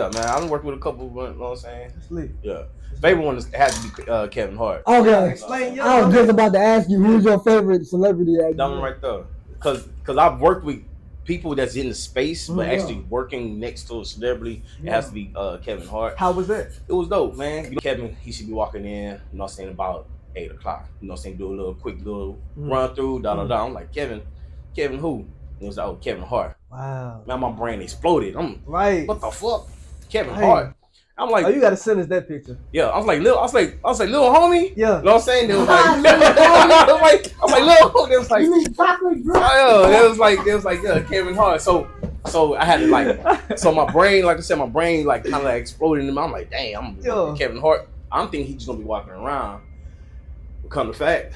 Yeah, man, I've been working with a couple, you know what I'm saying? Sleep. Yeah. Favorite one had to be Kevin Hart. Okay. Explain. I was just about to ask you, who's your favorite celebrity actor? That one right there. Cause I've worked with people that's in the space, but actually working next to a celebrity, it has to be Kevin Hart. How was that? It was dope, man. You know, Kevin, he should be walking in, you know what I'm saying, about 8 o'clock. You know what I'm saying, do a little quick run through, I'm like, Kevin who? It was like, oh, Kevin Hart. Wow. Man, my brain exploded. I'm right. What the fuck? Kevin Hart. I'm like, oh, you gotta send us that picture. Yeah, I was like, little homie. Yeah, you know what I'm saying? They was like, I was like, little homie. They was like, you need chocolate drink? They was like, yeah, Kevin Hart. So I had to like, so my brain, like I said, like kind of like exploded in me. I'm like, dang, I'm Kevin Hart. I'm thinking he's just gonna be walking around. Come to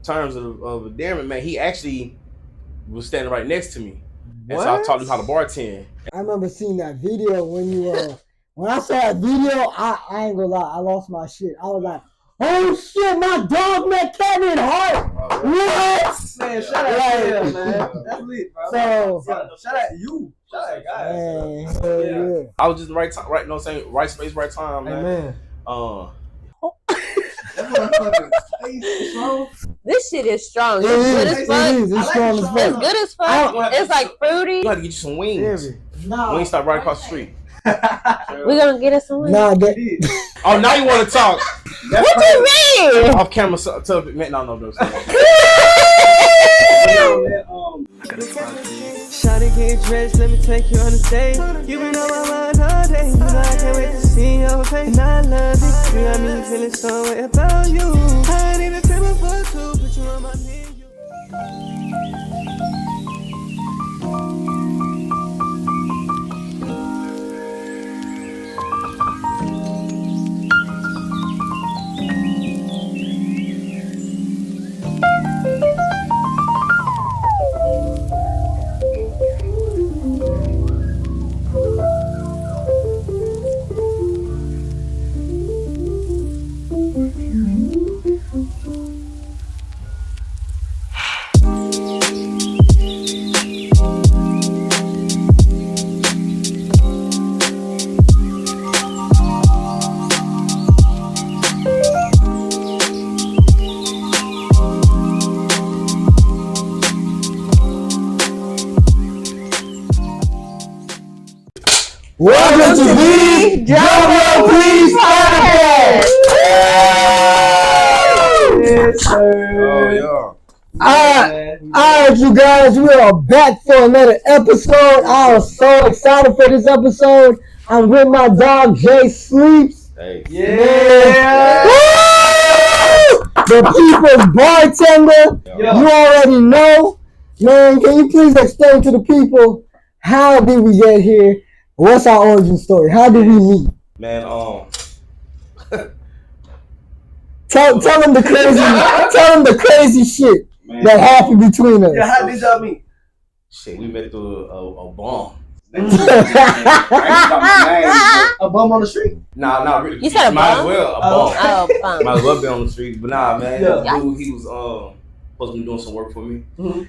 terms of a damn man, he actually was standing right next to me. And so I taught him how to bartend. I remember seeing that video when you when I saw that video, I ain't gonna lie, I lost my shit. I was like, oh shit, my dog met Kevin Hart. What? Man, shout out to man. That's lit, bro. So shout out to you. Shout out guys. Yeah. I was just right time, right, you know what I'm saying? Right space, right time, man. This shit is strong. It's good as fuck. It's strong as fuck. It's good as fuck. It's like fruity. You gotta get you some wings. Wings stop right across the street. We're gonna get us some wings. Nah, oh, now you want to talk? What you mean? Off camera, man. No. Shawty get dressed, let me take you on a date. You been on my mind all day. You know I can't wait to see your face. And I love it. You got me feeling some way about you. I ain't even feeling for two. Put you on my menu. Welcome to the Drumroll Please Podcast. Yes, sir. Oh, Alright, you guys, we are back for another episode. I am so excited for this episode. I'm with my dog Jay Sleeps. Hey. Yeah. The people's bartender. You already know. Man, can you please explain to the people how did we get here? What's our origin story? How did we meet? Man, tell them the crazy shit that happened between us. Yeah, how did y'all meet? Shit, we met through a bomb. A bum on the street? Nah, not really. You said a might bomb? as well a bomb. Might as well be on the street, but nah, man. Yeah. Dude, he was supposed to be doing some work for me, and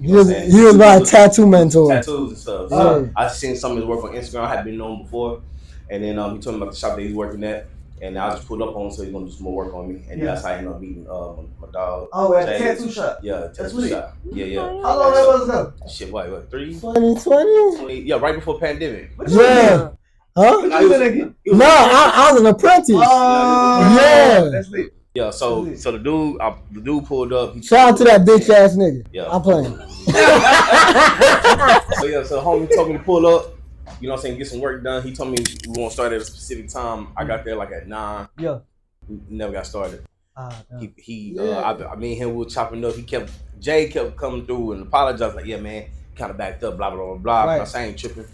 he was my tattoo mentor. Tattoos and stuff. So I seen some of his work on Instagram. I had been known before, and then he told me about the shop that he's working at, and I just pulled up on him, so he's gonna do some more work on me, and that's how I ended up meeting my dog. Oh, at the tattoo shop. Yeah, tattoo shop. Yeah. How long that was ago? Shit, what 3? 2020? Yeah, right before pandemic. Yeah. Huh? No, I was an apprentice. Yeah. That's lit. Yeah, so the dude pulled up. Shout out to that bitch ass nigga. Yeah, I'm playing. So homie told me to pull up. You know what I'm saying? Get some work done. He told me we won't start at a specific time. I got there like at 9. Yeah. We never got started. Me and him were chopping up. Jay kept coming through and apologized like, yeah man, kind of backed up, blah blah blah blah. Right. I ain't tripping.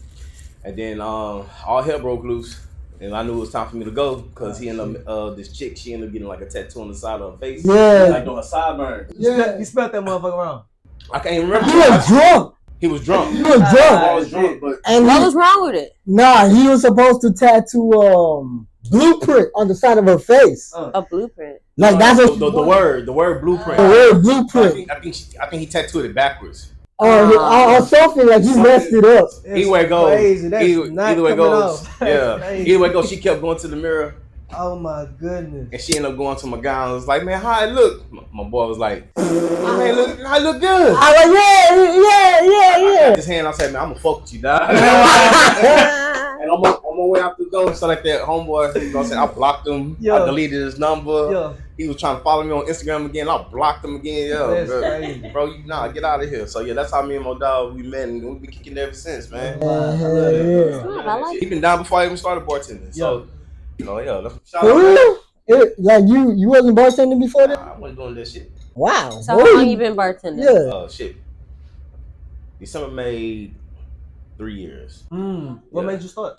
And then all hell broke loose. And I knew it was time for me to go because he ended up, this chick, she ended up getting like a tattoo on the side of her face. Yeah. Like doing a sideburn. Yeah. You spelled that motherfucker wrong. I can't even remember. He was drunk. He was drunk. He was drunk. I was drunk, but And what was wrong with it? Nah, he was supposed to tattoo blueprint on the side of her face. A blueprint. Like that's the word blueprint. The word blueprint. I think he tattooed it backwards. Oh, something like he messed it up. Either way it goes. Crazy. That's Either way it goes. Yeah. Either way it goes. She kept going to the mirror. Oh my goodness. And she ended up going to my guy and was like, man, how I look? My boy was like, I look good. I was like, yeah. I got his hand, I said, man, I'm gonna fuck with you, dog. And I'm on my way out the door and stuff like that. Homeboy, you know what I'm saying? I blocked him. I deleted his number. He was trying to follow me on Instagram again. I blocked him again. Bro, get out of here. So yeah, that's how me and my dog we met, and we've been kicking ever since, man. He been down before I even started bartending. So shout for out. real? Like you wasn't bartending before that? I wasn't doing that shit. Wow. So how long you been bartending? Yeah. Shit. December made 3 years. What made you start?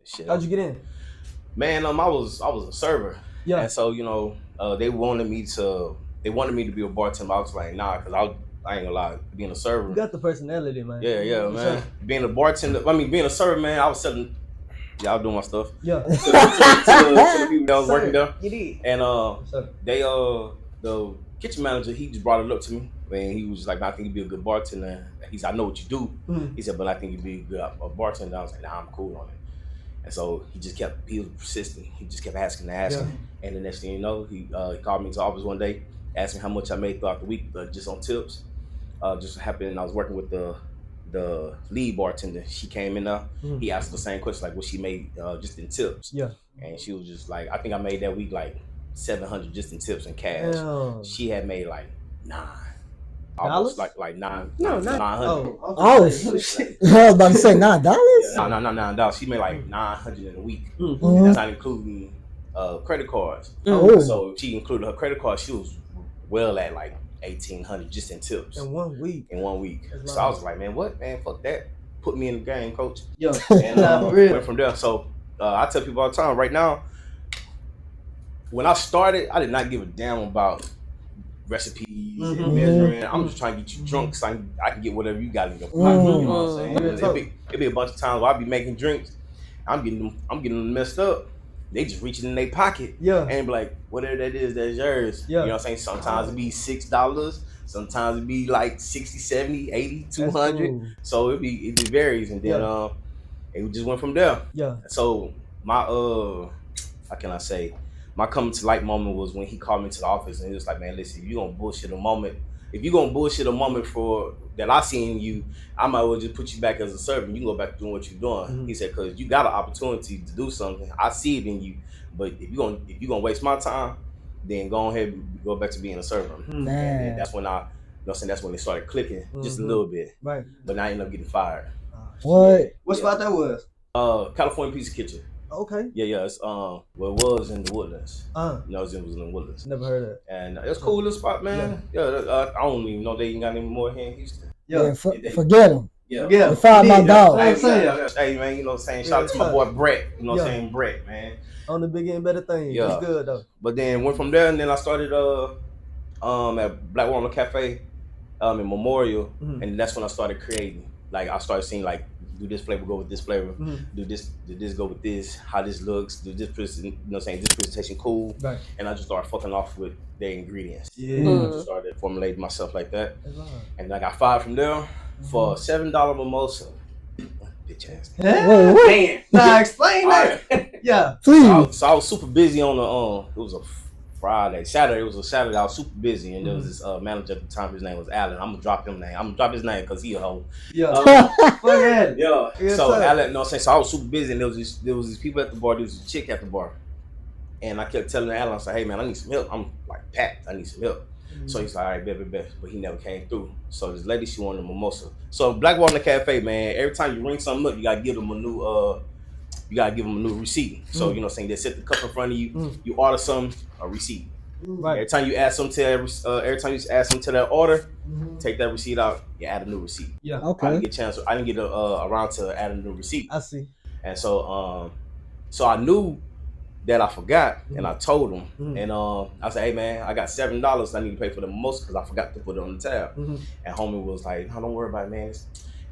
Shit. How'd you get in? Man, I was a server. Yeah. And so they wanted me to be a bartender. I was like, nah, because I ain't gonna lie, being a server. You got the personality, man. Yeah, man. Being a bartender, being a server, man, I was selling. Yeah, I was doing my stuff. Yeah. to the people that was working there. You did. And the kitchen manager, he just brought it up to me. And he was like, I think you'd be a good bartender. He said, I know what you do. He said, but I think you'd be a bartender. I was like, nah, I'm cool on it. And so he was persistent. He just kept asking. And the next thing you know, he called me to his office one day, asked me how much I made throughout the week, just on tips. Just happened, I was working with the lead bartender. She came in there. He asked the same question, like what she made just in tips. Yeah. And she was just like, I think I made that week like $700 just in tips and cash. She had made like $9. Almost like $900. Oh shit! I was about to say $9. No, $9. She made like $900 in a week. That's not including credit cards. So if she included her credit card, she was well at like $1,800 just in tips. In 1 week. So I was like, man, what? Man, fuck that. Put me in the game, coach. Yeah. And went from there. So I tell people all the time, right now, when I started, I did not give a damn about recipes and measuring. I'm just trying to get you drunk so I can get whatever you got in your pocket. You know what I'm saying? It'd be a bunch of times where I'll be making drinks. I'm getting them messed up. They just reaching in their pocket. And be like, whatever that is, that's yours. You know what I'm saying? Sometimes it be $6. Sometimes it be like 60, 70, 80, 200. So it varies. And then it just went from there. So my how can I say? My coming to light moment was when he called me to the office and he was like, man, listen, if you're gonna bullshit a moment for that I see in you, I might well just put you back as a servant. You can go back to doing what you're doing. He said, cause you got an opportunity to do something. I see it in you. But if you're gonna waste my time, then go ahead and go back to being a servant. And that's when that's when it started clicking just a little bit. Right. But I ended up getting fired. What spot that was? California Pizza Kitchen. Okay. Yeah. It's it was in the Woodlands. It was in the Woodlands. Never heard of it. And it's a cool little spot, man. I don't even know they ain't got any more here in Houston. Forget them. Yeah. They fired my dog. Hey man, you know what I'm saying? Shout out to my boy Brett. You know what I'm saying? Brett, man. On the big and better thing. Yeah. It's good though. But then went from there and then I started at Black Walnut Cafe in Memorial, and that's when I started creating. Like I started seeing like, do this flavor go with this flavor? Do this go with this? How this looks? Do this this presentation cool? Right. And I just started fucking off with their ingredients. I just started formulating myself like that. And I got fired from there for a $7 mimosa. Bitch ass. Man. Nah, explain that. Yeah. Please. So I was super busy on it was a Saturday. It was a Saturday. I was super busy, and there was this manager at the time. His name was Alan. I'm gonna drop him name. I'm gonna drop his name because he a hoe. Yeah. So Alan, no, I'm saying, so I was super busy, and there was these people at the bar. There was a chick at the bar, and I kept telling Alan, I said, "Hey man, I need some help." I'm like packed. I need some help. So he's like, "All right, bet," but he never came through. So this lady, she wanted a mimosa. So Black Walnut Cafe, man. Every time you ring something up, you gotta give them a new receipt. So you know what I'm saying, they set the cup in front of you, you order some, a receipt. Right. Every time you add something to that order, take that receipt out, you add a new receipt. Yeah. Okay. I didn't get around to add a new receipt. I see. And so I knew that I forgot, and I told him, and I said, "Hey man, I got $7 I need to pay for the mimosa because I forgot to put it on the tab." And homie was like, "No, don't worry about it, man.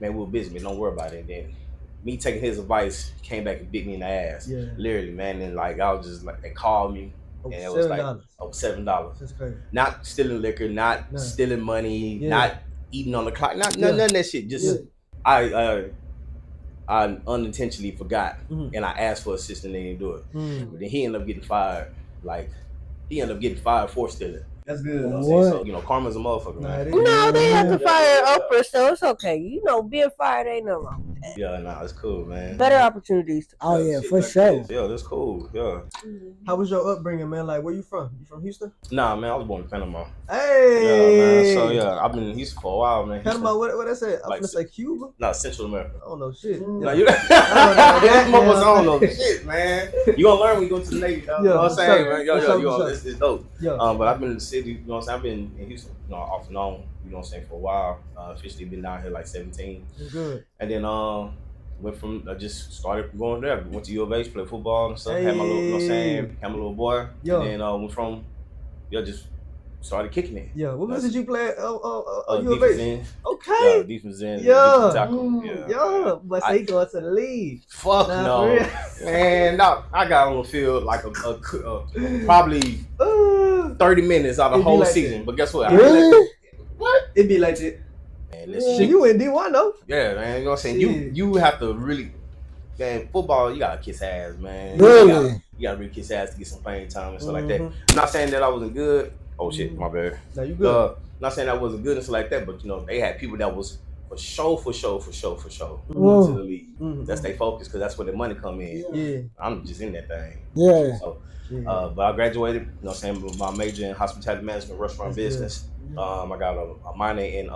Man, we're busy, man. Don't worry about it." And then me taking his advice came back and bit me in the ass, literally, man. And like I was just like, they called me, and it was like $7. That's crazy. Not stealing liquor, not stealing money, not eating on the clock. None of that shit. Just I unintentionally forgot, and I asked for assistance. They didn't do it. But then he ended up getting fired. Like he ended up getting fired for stealing. That's good. So karma's a motherfucker, man. No, they have to fire Oprah, so it's okay. Being fired ain't no wrong with that. Yeah, nah, it's cool, man. Better opportunities. Oh yeah, for sure. Yeah, that's cool. Yeah. How was your upbringing, man? Like, where you from? You from Houston? Nah, man, I was born in Panama. Hey. Yeah, man. So yeah, I've been in Houston for a while, man. Panama, what that say? I'm Like, gonna say Cuba. No, Central America. I don't know shit. No, you. I don't know shit, man. You gonna learn when you go to the Navy. You know what I'm saying, man? Yo, it's dope. Yeah. But I've been in the city. You know what I'm saying? I've been in Houston, off and on. You know what I'm saying, for a while. Officially been down here like 17. Good. And then went from I just started going there. Went to U of H, played football and stuff. Had my little, you know what I'm saying, had my little boy. Yeah. And then went from just started kicking it. Yeah. What position you play at U of defense H? end. Okay. Yeah, defense end. Yeah. Defense tackle. Yeah. But say he going to the league. Fuck Nah, no, for real. man. No, I got on the field like a probably 30 minutes out of the It'd be whole like season. that. But guess what? Really? What? It be like that. Man, listen, Shit, you in D1 though. yeah, man. You know what I'm saying? Shit. You have to really, man. Football, you gotta kiss ass, man. Really? You gotta really kiss ass to get some playing time and stuff like that. I'm not saying that I wasn't good. Oh shit, my bad. No, you good. Not saying I wasn't good and stuff like that, but they had people that was for show to the league. That's their focus because that's where the money come in. Yeah. I'm just in that thing. Yeah. So, but I graduated, you know what I'm saying, with my major in hospitality management, restaurant business. I got a minor in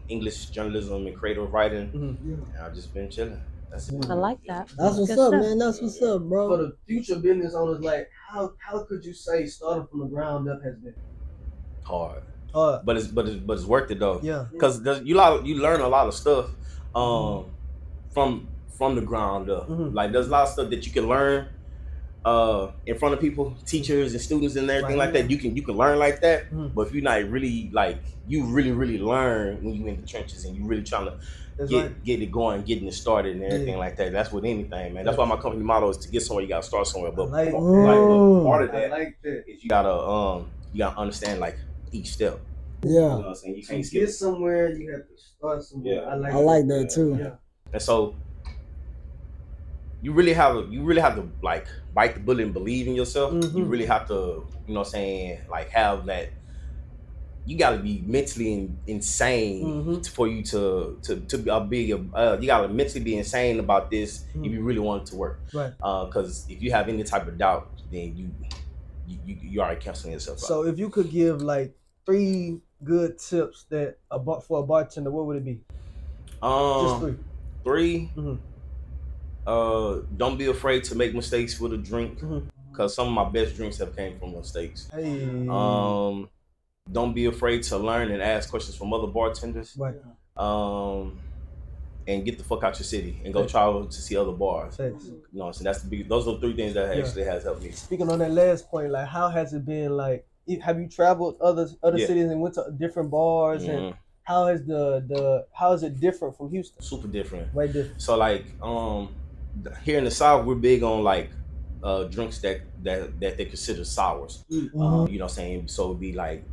English journalism and creative writing. And I've just been chilling. That's it. I like that. That's what's up, man. That's what's up, For bro. the future business owners, like how could you say starting from the ground up has been Hard. hard? But it's worth it though. Yeah. Because you learn a lot of stuff from the ground up. Like there's a lot of stuff that you can learn in front of people, teachers and students and everything like that. You can learn like that. But if you're not really you really learn when you in the trenches and you really trying to get it going, getting it started and everything like that. That's with anything, man. That's why my company motto is to get somewhere, you gotta start somewhere. But part of that is you gotta understand like each step. Yeah. You know what I'm saying? You can't skip. Get somewhere, you have to start somewhere. Yeah. I like that too. Yeah. And so you really have to like bite the bullet and believe in yourself. You really have to, you know what I'm saying, like have that. You got to be mentally insane for you to be you got to mentally be insane about this if you really want it to work. Right. Because if you have any type of doubt, then you already canceling yourself out. So if you could give like 3 good tips that for a bartender, what would it be? Just 3. 3. Don't be afraid to make mistakes with a drink, because some of my best drinks have came from mistakes. Hey. Don't be afraid to learn and ask questions from other bartenders. Right. And get the fuck out your city and go travel to see other bars. Thanks. You know what I'm saying? That's the big. Those are 3 things that actually has helped me. Speaking on that last point, like how has it been? Like, have you traveled other cities and went to different bars? And how is how is it different from Houston? Super different. Right different. So like here in the South, we're big on like drinks that they consider sours. You know what I'm saying? So it'd be like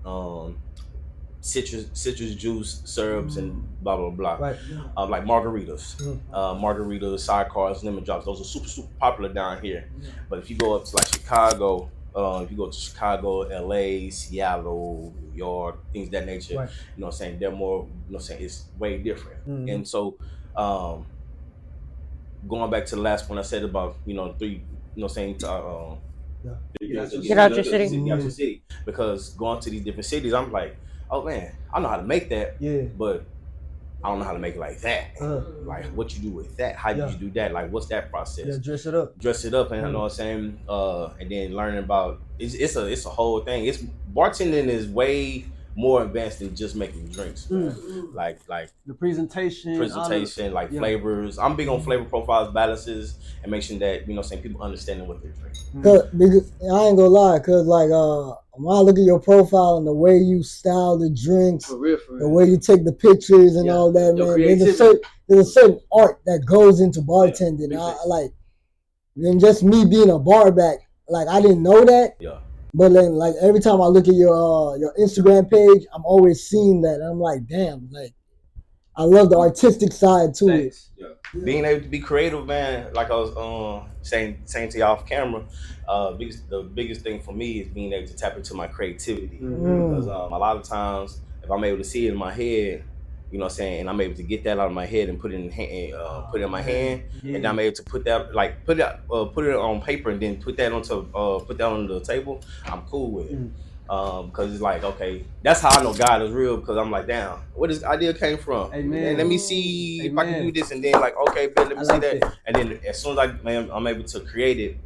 citrus juice syrups and blah blah blah. Right. Like margaritas, sidecars, lemon drops. Those are super popular down here. But if you go up to like Chicago, if you go to Chicago, LA, Seattle, New York, things of that nature, you know what I'm saying, they're more, you know what I'm saying, it's way different. And so going back to the last point I said about, 3, you know what I'm saying, Get out your city. Get out your city. Because going to these different cities, I'm like, oh man, I know how to make that, but I don't know how to make it like that. Like what you do with that? How did you do that? Like what's that process? Yeah, dress it up, and you know what I'm saying. And then learning about it's a whole thing. It's bartending is way more advanced than just making drinks. Like the presentation, like flavors. I'm big on flavor profiles, balances, and making that, you know what I'm saying, people understanding what they're drinking. Because I ain't gonna lie, cause like when I look at your profile and the way you style the drinks, for real. The way you take the pictures and all that, man, there's a certain art that goes into bartending. I like, and just me being a bar back, like I didn't know that. Yeah. But then, like every time I look at your Instagram page, I'm always seeing that, and I'm like, damn, like I love the artistic side to it. Being able to be creative, man. Like I was saying to y'all off camera, the biggest thing for me is being able to tap into my creativity. Because a lot of times, if I'm able to see it in my head, you know what I'm saying, and I'm able to get that out of my head and put it in my hand, and I'm able to put that put it on paper and then put that on the table, I'm cool with it. Because it's like, okay, that's how I know God is real, because I'm like, damn, where this idea came from? Amen. And let me see if I can do this, and then like, okay, but let me see that. And then as soon as I'm able to create it,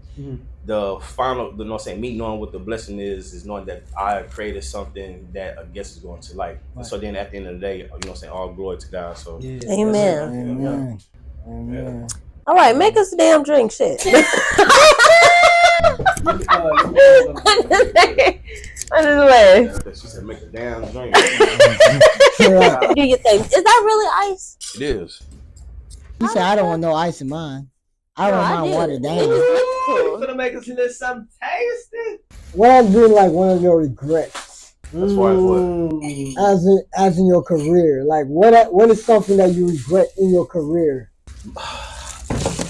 the final, you know what I'm saying, me knowing what the blessing is knowing that I created something that I guess is going to like. So then at the end of the day, you know what I'm saying, all glory to God. So Amen. Amen. All right, make us a damn drink, shit. She said, make a damn drink. Do you think? Is that really ice? It is. He said, I don't want no ice in mine. I don't mind water down. You gonna make us a little something tasty? What has been like one of your regrets? As far as what? As in your career. Like what is something that you regret in your career?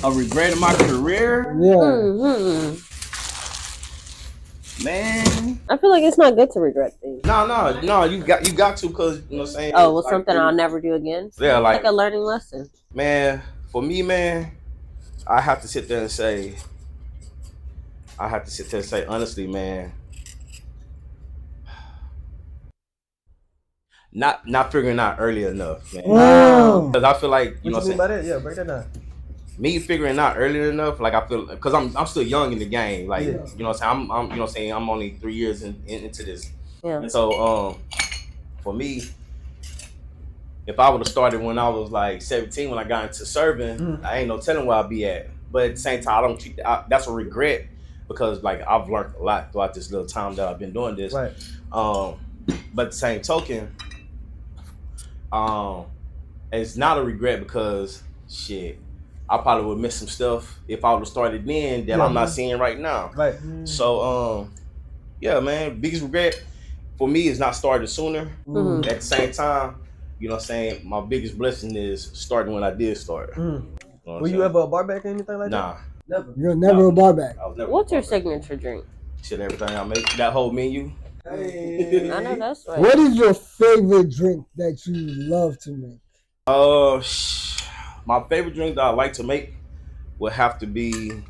A regret in my career? Yeah. Man. I feel like it's not good to regret things. No, you got to, because you know what I'm saying. Oh, well, something I'll never do again. Yeah, like a learning lesson. Man, for me, man, I have to sit there and say, honestly, man, not figuring out early enough, man. Because I feel like, you know what I'm saying. What you mean by that? Yeah, break that down. Me figuring out early enough, like I feel, because I'm still young in the game, like you know what I'm saying. I'm you know what I'm saying, I'm only 3 years into this, and so for me, if I would have started when I was like 17, when I got into serving, I ain't no telling where I'll be at. But at the same time, I don't treat that's a regret, because like I've learned a lot throughout this little time that I've been doing this. Right. But the same token, it's not a regret, because shit, I probably would miss some stuff if I would have started then that I'm not seeing right now. Right. So yeah, man, biggest regret for me is not starting sooner. At the same time, you know what I'm saying, my biggest blessing is starting when I did start. You know Were you ever a barback or anything like that? Nah. Never. You're never a barback. What's your signature drink? Shit, everything I make, that whole menu. Hey. I know that's right. What is your favorite drink that you love to make? My favorite drink that I like to make would have to be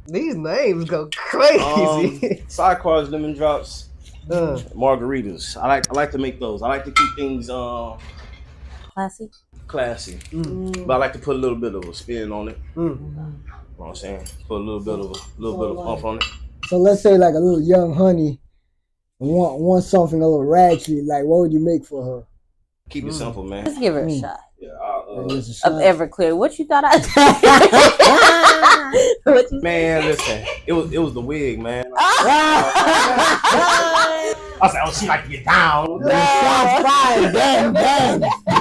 These names go crazy. sidecars, lemon drops, margaritas. I like to make those. I like to keep things classy. But I like to put a little bit of a spin on it. You know what I'm saying? Put a little bit of umph on it. So let's say like a little young honey want something a little ratchet. Like what would you make for her? Keep it simple, man. Let's give her a shot. Yeah, of Everclear. What you thought I Man, listen, it was the wig, man. I was like, oh, she like to get down.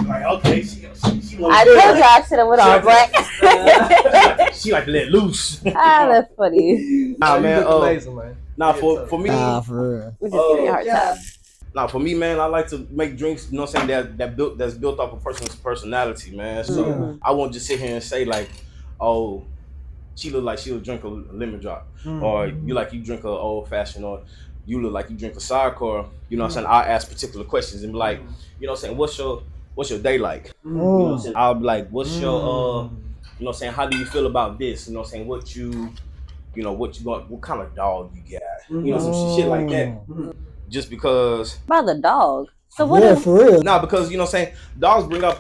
Like, okay, she I told you I should have went all black. She like to let loose. That's funny. Nah, man. Amazing, man. Nah, for me. Nah, for real. We just give you a hard time. Nah, for me, man, I like to make drinks, you know what I'm saying, that's built off a person's personality, man. So I won't just sit here and say like, oh, she look like she'll drink a lemon drop, or you drink a old fashioned, or you look like you drink a sidecar. You know what I'm saying? I'll ask particular questions and be like, you know what I'm saying, what's your day like? You know what I'm saying? I'll be like, what's your you know what I'm saying, how do you feel about this? You know what I'm saying, what kind of dog you got? You know, some shit like that. Just because By the dog. So what is for real? Nah, because you know what I'm saying, dogs bring out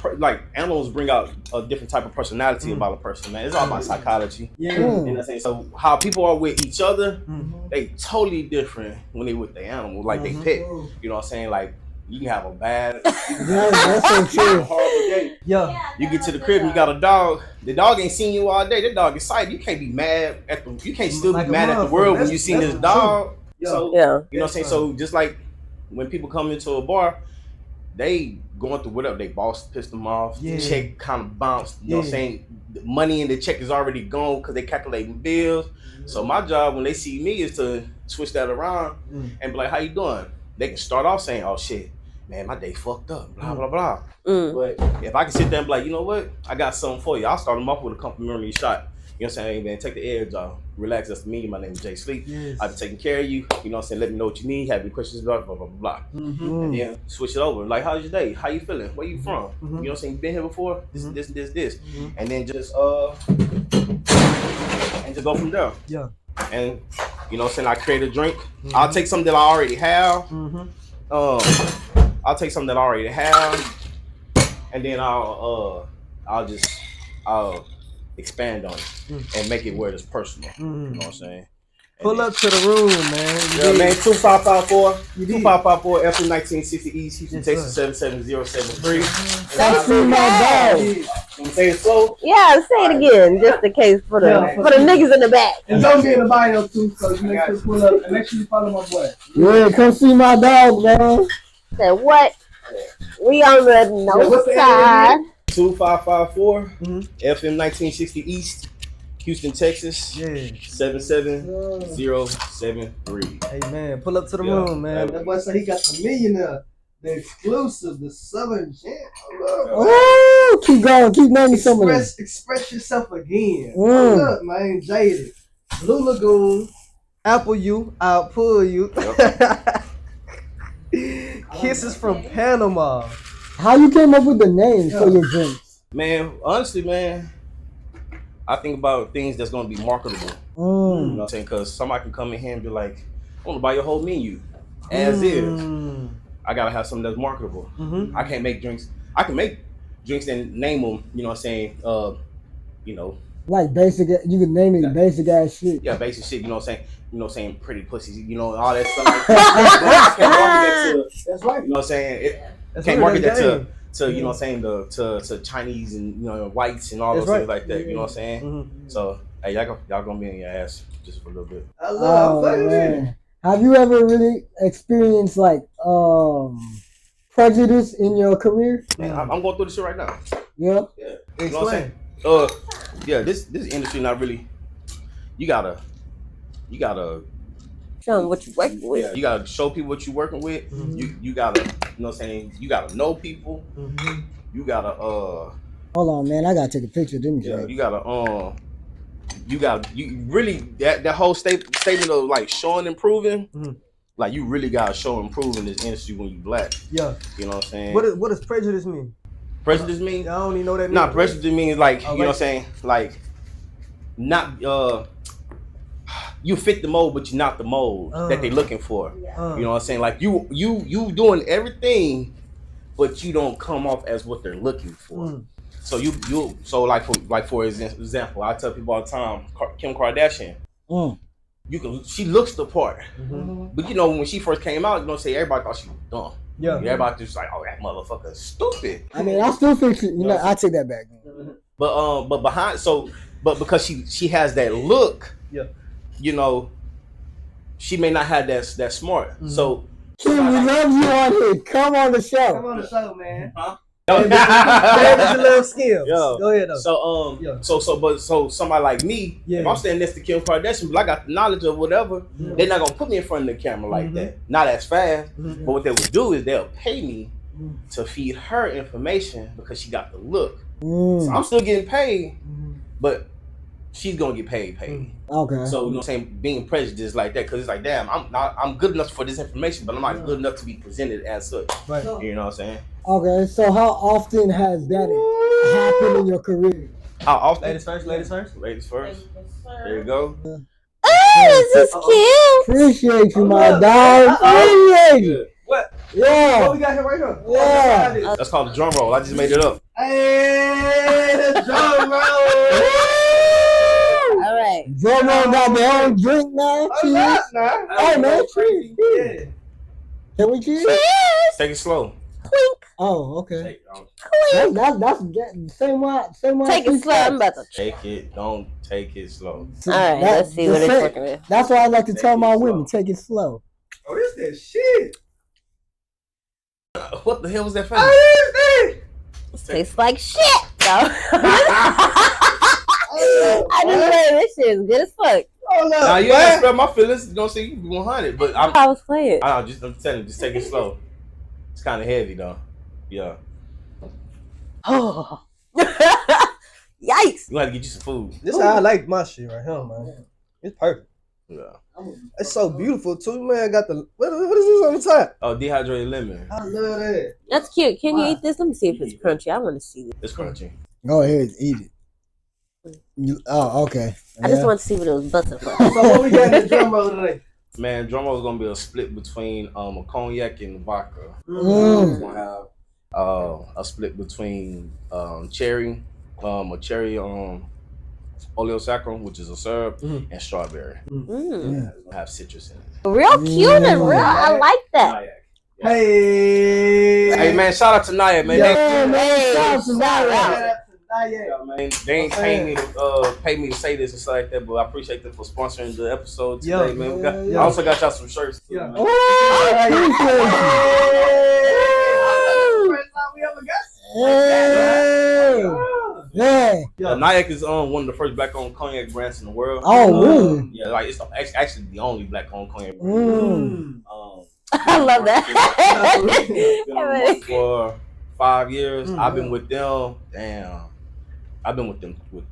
animals bring out a different type of personality about a person, man. It's all about psychology. You know what I'm saying? So how people are with each other, they totally different when they with the animal, like they pet. You know what I'm saying? Like you can have a bad that's so true. horrible day. You get to the crib and you got a dog. The dog ain't seen you all day. That dog excited. You can't be mad at you can't still be mad at the world when you seen this dog. So, you know what I'm saying? So just like when people come into a bar, they going through whatever, they boss pissed them off, the check kind of bounced, you know what I'm saying? The money in the check is already gone because they calculating bills. So my job when they see me is to switch that around and be like, how you doing? They can start off saying, oh shit, man, my day fucked up, blah, blah, blah. Mm. But if I can sit there and be like, you know what? I got something for you. I'll start them off with a complimentary shot. You know what I'm saying? Hey, man, take the edge off. Relax. That's me. My name is Jay Sleep. Yes. I've been taking care of you. You know what I'm saying? Let me know what you need. Have any questions about blah, blah, blah, blah. And then switch it over. Like, how's your day? How you feeling? Where you from? You know what I'm saying? You been here before? This. And then just go from there. Yeah. And you know what I'm saying? I create a drink. I'll take something that I already have. I'll take something that I already have, and then I'll expand on it and make it where it's personal. You know what I'm saying? Pull up to the room, man. Yeah, man. 2554 FM 1960 East, Houston, Texas 77073. Come see my dog. You say it slow? Yeah, say it again, just in case for the niggas in the back. And don't be in the bio too, so you make sure to pull up and make sure you follow my boy. Yeah, come see my dog, man. Said what? We on the north side. 2554 FM 1960 East, Houston, Texas 77073. Hey man, pull up to the room, man. That boy said he got the millionaire, the exclusive, the Southern Champ. Oh, keep going, keep naming some of them. Express yourself again. Hold up, man. Jaded, Blue Lagoon, Apple U, I'll pull you. Kisses from Panama. How you came up with the names for your drinks? Man, honestly, man, I think about things that's gonna be marketable. You know what I'm saying? Because somebody can come in here and be like, I want to buy your whole menu as is. I gotta have something that's marketable. I can't make drinks. I can make drinks and name them. You know what I'm saying? You know, like basic. You can name it basic ass shit. Yeah, basic shit. You know what I'm saying? You know what I'm saying? Pretty pussies. You know all that stuff. Like that. I can't market that to. That's right. You know what I'm saying? Can't market that to you know what I'm saying, to Chinese and you know whites and all those things like that. You know what I'm saying? So hey, y'all gonna be in your ass just for a little bit. I love man. Have you ever really experienced like prejudice in your career? Man, I'm going through this shit right now. Yeah. You know what I'm saying? Yeah, this industry not really. You gotta show them what you working with. Yeah, you gotta show people what you're working with. You gotta, you know what I'm saying? You gotta know people. You gotta hold on, man. I gotta take a picture of them. Yeah, you really that whole statement of like showing and proving. Like you really gotta show and prove in this industry when you black. Yeah. You know what I'm saying? What does prejudice mean? Prejudice mean? I don't even know that. Nah, prejudice means like you know what I'm saying? Like not you fit the mold, but you're not the mold that they're looking for. You know what I'm saying? Like you doing everything, but you don't come off as what they're looking for. So for example, I tell people all the time, Kim Kardashian. She looks the part, but you know when she first came out, you know, everybody thought she was dumb. Yeah, everybody just like, oh, that motherfucker's stupid. I mean, I still think you know, I take that back. But because she has that look, you know, she may not have that smart. So Kim, we love you on here. Come on the show. Come on the show, man. Huh? Your little skills. Yo. Go ahead though. So somebody like me, if I'm standing next to Kim Kardashian, but I got the knowledge of whatever, they're not gonna put me in front of the camera like that. Not as fast. But what they would do is they'll pay me to feed her information because she got the look. So I'm still getting paid, but she's gonna get paid. Okay. So you know what I'm saying, being prejudiced like that, because it's like, damn, I'm good enough for this information, but I'm not good enough to be presented as such. Right. You know what I'm saying? Okay, so how often has that happened in your career? How often? Ladies first. Ladies first. There you go. Oh, this is cute. Appreciate you, my dog. Appreciate you. What? Yeah. What we got here right here? Yeah. That's called the drum roll. I just made it up. Hey, the drum roll. All right. Drum roll got their own drink now. Cheers. Hey, man, cheers. Can we cheers? Take it slow. Oh, okay. Take That's same way. Take it slow, I'm about to. Take it. Don't take it slow. All right, let's see what it's working with. That's why I like to tell my women, take it slow. Oh, this that shit. What the hell was that face? Tastes like shit, though. I just say this shit is good as fuck. Oh, no. Now you ain't spell my feelings. You don't say you 100, but I was playing. I'm telling you, just take it slow. It's kind of heavy though. Yeah. Oh. Yikes. You gotta get you some food. This is how I like my shit right here, man. It's perfect. Yeah. It's so beautiful too, man. I got the what is this on the top? Oh, dehydrated lemon. I love that. That's cute. Can you eat this? Let me see if it's crunchy. I want to see this. It's crunchy. Go ahead, eat it. Okay. I just want to see what it was butter for. So what we got in the drum roll today? Man, Drumroll is gonna be a split between a cognac and vodka. Mm. We're gonna have a split between cherry, a cherry oleo saccharum, which is a syrup, and strawberry. Mm. We're gonna have citrus in it. Real cute and real. I like that. Hey man, shout out to Naya, man. Yeah, man. Shout out to Naya. Man, they ain't paying me to pay me to say this and stuff like that, but I appreciate them for sponsoring the episode today, man. I also got y'all some shirts too, man. Nyack is one of the first black-owned cognac brands in the world. Oh, really? Yeah, like it's actually the only black-owned cognac brand. I love that. Been on the market for 5 years. I've been with them. Damn, I've been with them with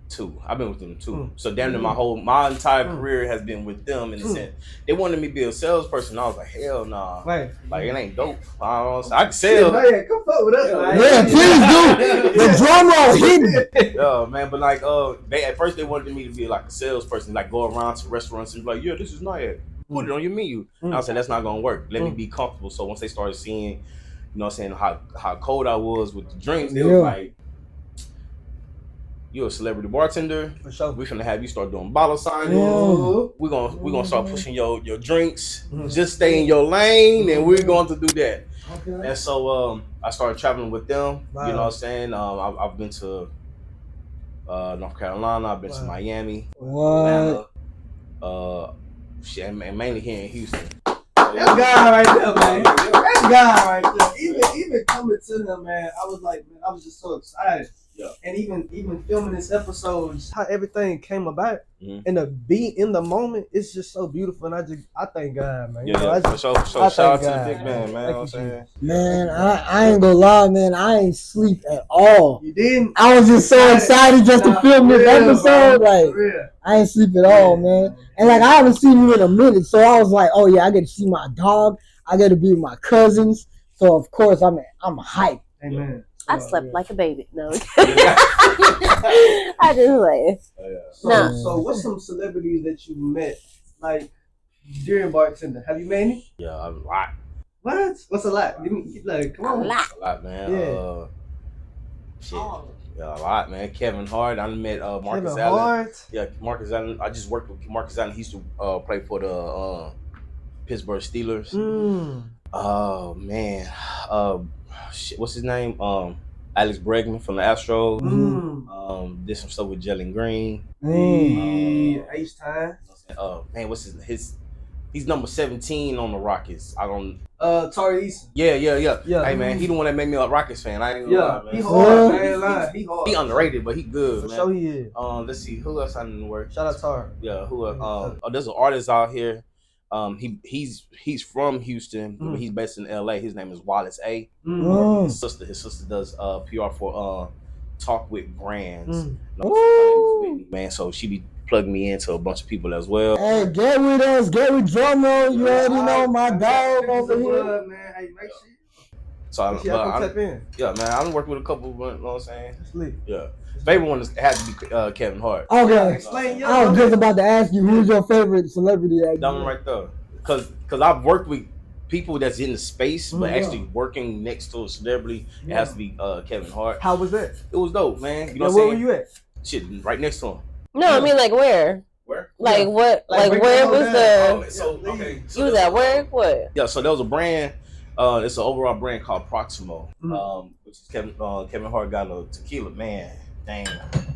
2. I've been with them 2. So damn near my entire career has been with them in a sense. They wanted me to be a salesperson. I was like, hell nah. Right. Like it ain't dope. I can sell. Man, come fuck with us, man. Yeah, please do. The drum roll hidden. Yeah, man. But like, they at first they wanted me to be like a salesperson, like go around to restaurants and be like, yeah, this is Nyack. Put it on your menu. And I said that's not gonna work. Let me be comfortable. So once they started seeing, you know what I'm saying, how cold I was with the drinks, they was like, you're a celebrity bartender. For sure. We're gonna have you start doing bottle signings. We're gonna start pushing your drinks. Just stay in your lane, and we're going to do that. Okay. And so I started traveling with them. Wow. You know what I'm saying? I've been to North Carolina. I've been to Miami, Atlanta, and mainly here in Houston. That guy right there, man. That guy right there. Even coming to him, man, I was like, man, I was just so excited. Yeah. And even filming this episode, just how everything came about, and the beat in the moment, it's just so beautiful. And I thank God, man. For sure. Shout out to the big man, man. You know what I'm saying? Man, I ain't gonna lie, man. I ain't sleep at all. You didn't? I was just so excited just to film this episode. Like, I ain't sleep at all, man. And like, I haven't seen you in a minute, so I was like, oh yeah, I get to see my dog. I get to be with my cousins. So of course, I'm hyped. Amen. I slept like a baby. No. I just like. So what's some celebrities that you met, like, during bartending? Have you met any? Yeah, a lot. What? What's a lot? Give me, like, come on. A lot, man. Yeah. Shit. Yeah, a lot, man. Kevin Hart. I met Marcus Kevin Allen. Hart? Yeah, Marcus Allen. I just worked with Marcus Allen. He used to play for the Pittsburgh Steelers. Oh man. Shit, what's his name? Alex Bregman from the Astros. Did some stuff with Jalen Green. Ace Time. Man, what's his? He's number 17 on the Rockets. I don't. Tari Eason. Yeah. Hey man, he the one that made me a Rockets fan. I ain't gonna lie, man. He hard, man. He hard. He underrated, but he good, For man. sure he is. Let's see who else I didn't work. Shout out Tar. Yeah, who? There's an artist out here. He's from Houston, but he's based in LA. His name is Wallace A. His sister does PR for Talk with Brands. Man, so she be plugging me into a bunch of people as well. Hey, get with us, get with Drumroll. You already know my dog over here. Man, hey, make sure. So I tap in. Yeah, man, I done worked with a couple, you know what I'm saying? Sleep. Yeah. Favorite one had to be Kevin Hart. Okay. Explain your I was just about to ask you, who's your favorite celebrity actor? That one right there. Cause I've worked with people that's in the space, but actually working next to a celebrity, it has to be Kevin Hart. How was that? It was dope, man. You know where were you at? Shit, right next to him. No, I mean like where? Where? Like what? Like where was the? You was at work? What? Yeah, so there was a brand. It's an overall brand called Proximo. Which is Kevin Hart got a tequila. Man, dang,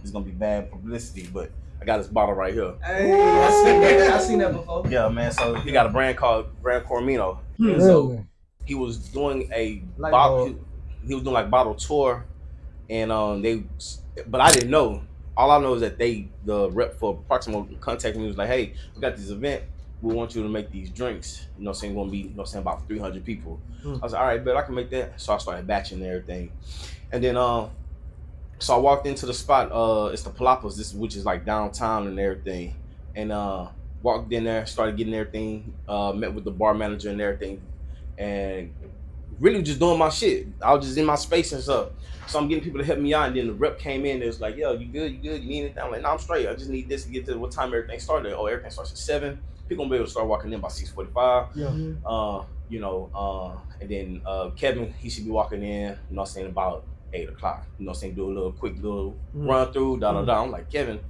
it's gonna be bad publicity, but I got his bottle right here. Hey, I seen that before. Yeah, man. So he got a brand called Grand Cormino. Really? So he was doing a bottle. He was doing like bottle tour, and but I didn't know. All I know is that the rep for Proximo contacted me, was like, "Hey, we got this event. we want you to make these drinks. You know what I'm saying? Gonna be, you know what I'm saying, about 300 people. I was like, all right, but I can make that. So I started batching and everything. And then so I walked into the spot, it's the Palapas, which is like downtown and everything. And walked in there, started getting everything, met with the bar manager and everything, and really just doing my shit. I was just in my space and stuff. So I'm getting people to help me out, and then the rep came in and it was like, yo, you good, you need anything? I'm like, no, I'm straight. I just need this to get to what time everything started. Oh, everything starts at 7. People gonna be able to start walking in by 6:45. Yeah. You know, and then Kevin, he should be walking in, you know what I'm saying, about 8 o'clock. You know what I'm saying, do a little quick little run through, I'm like, Kevin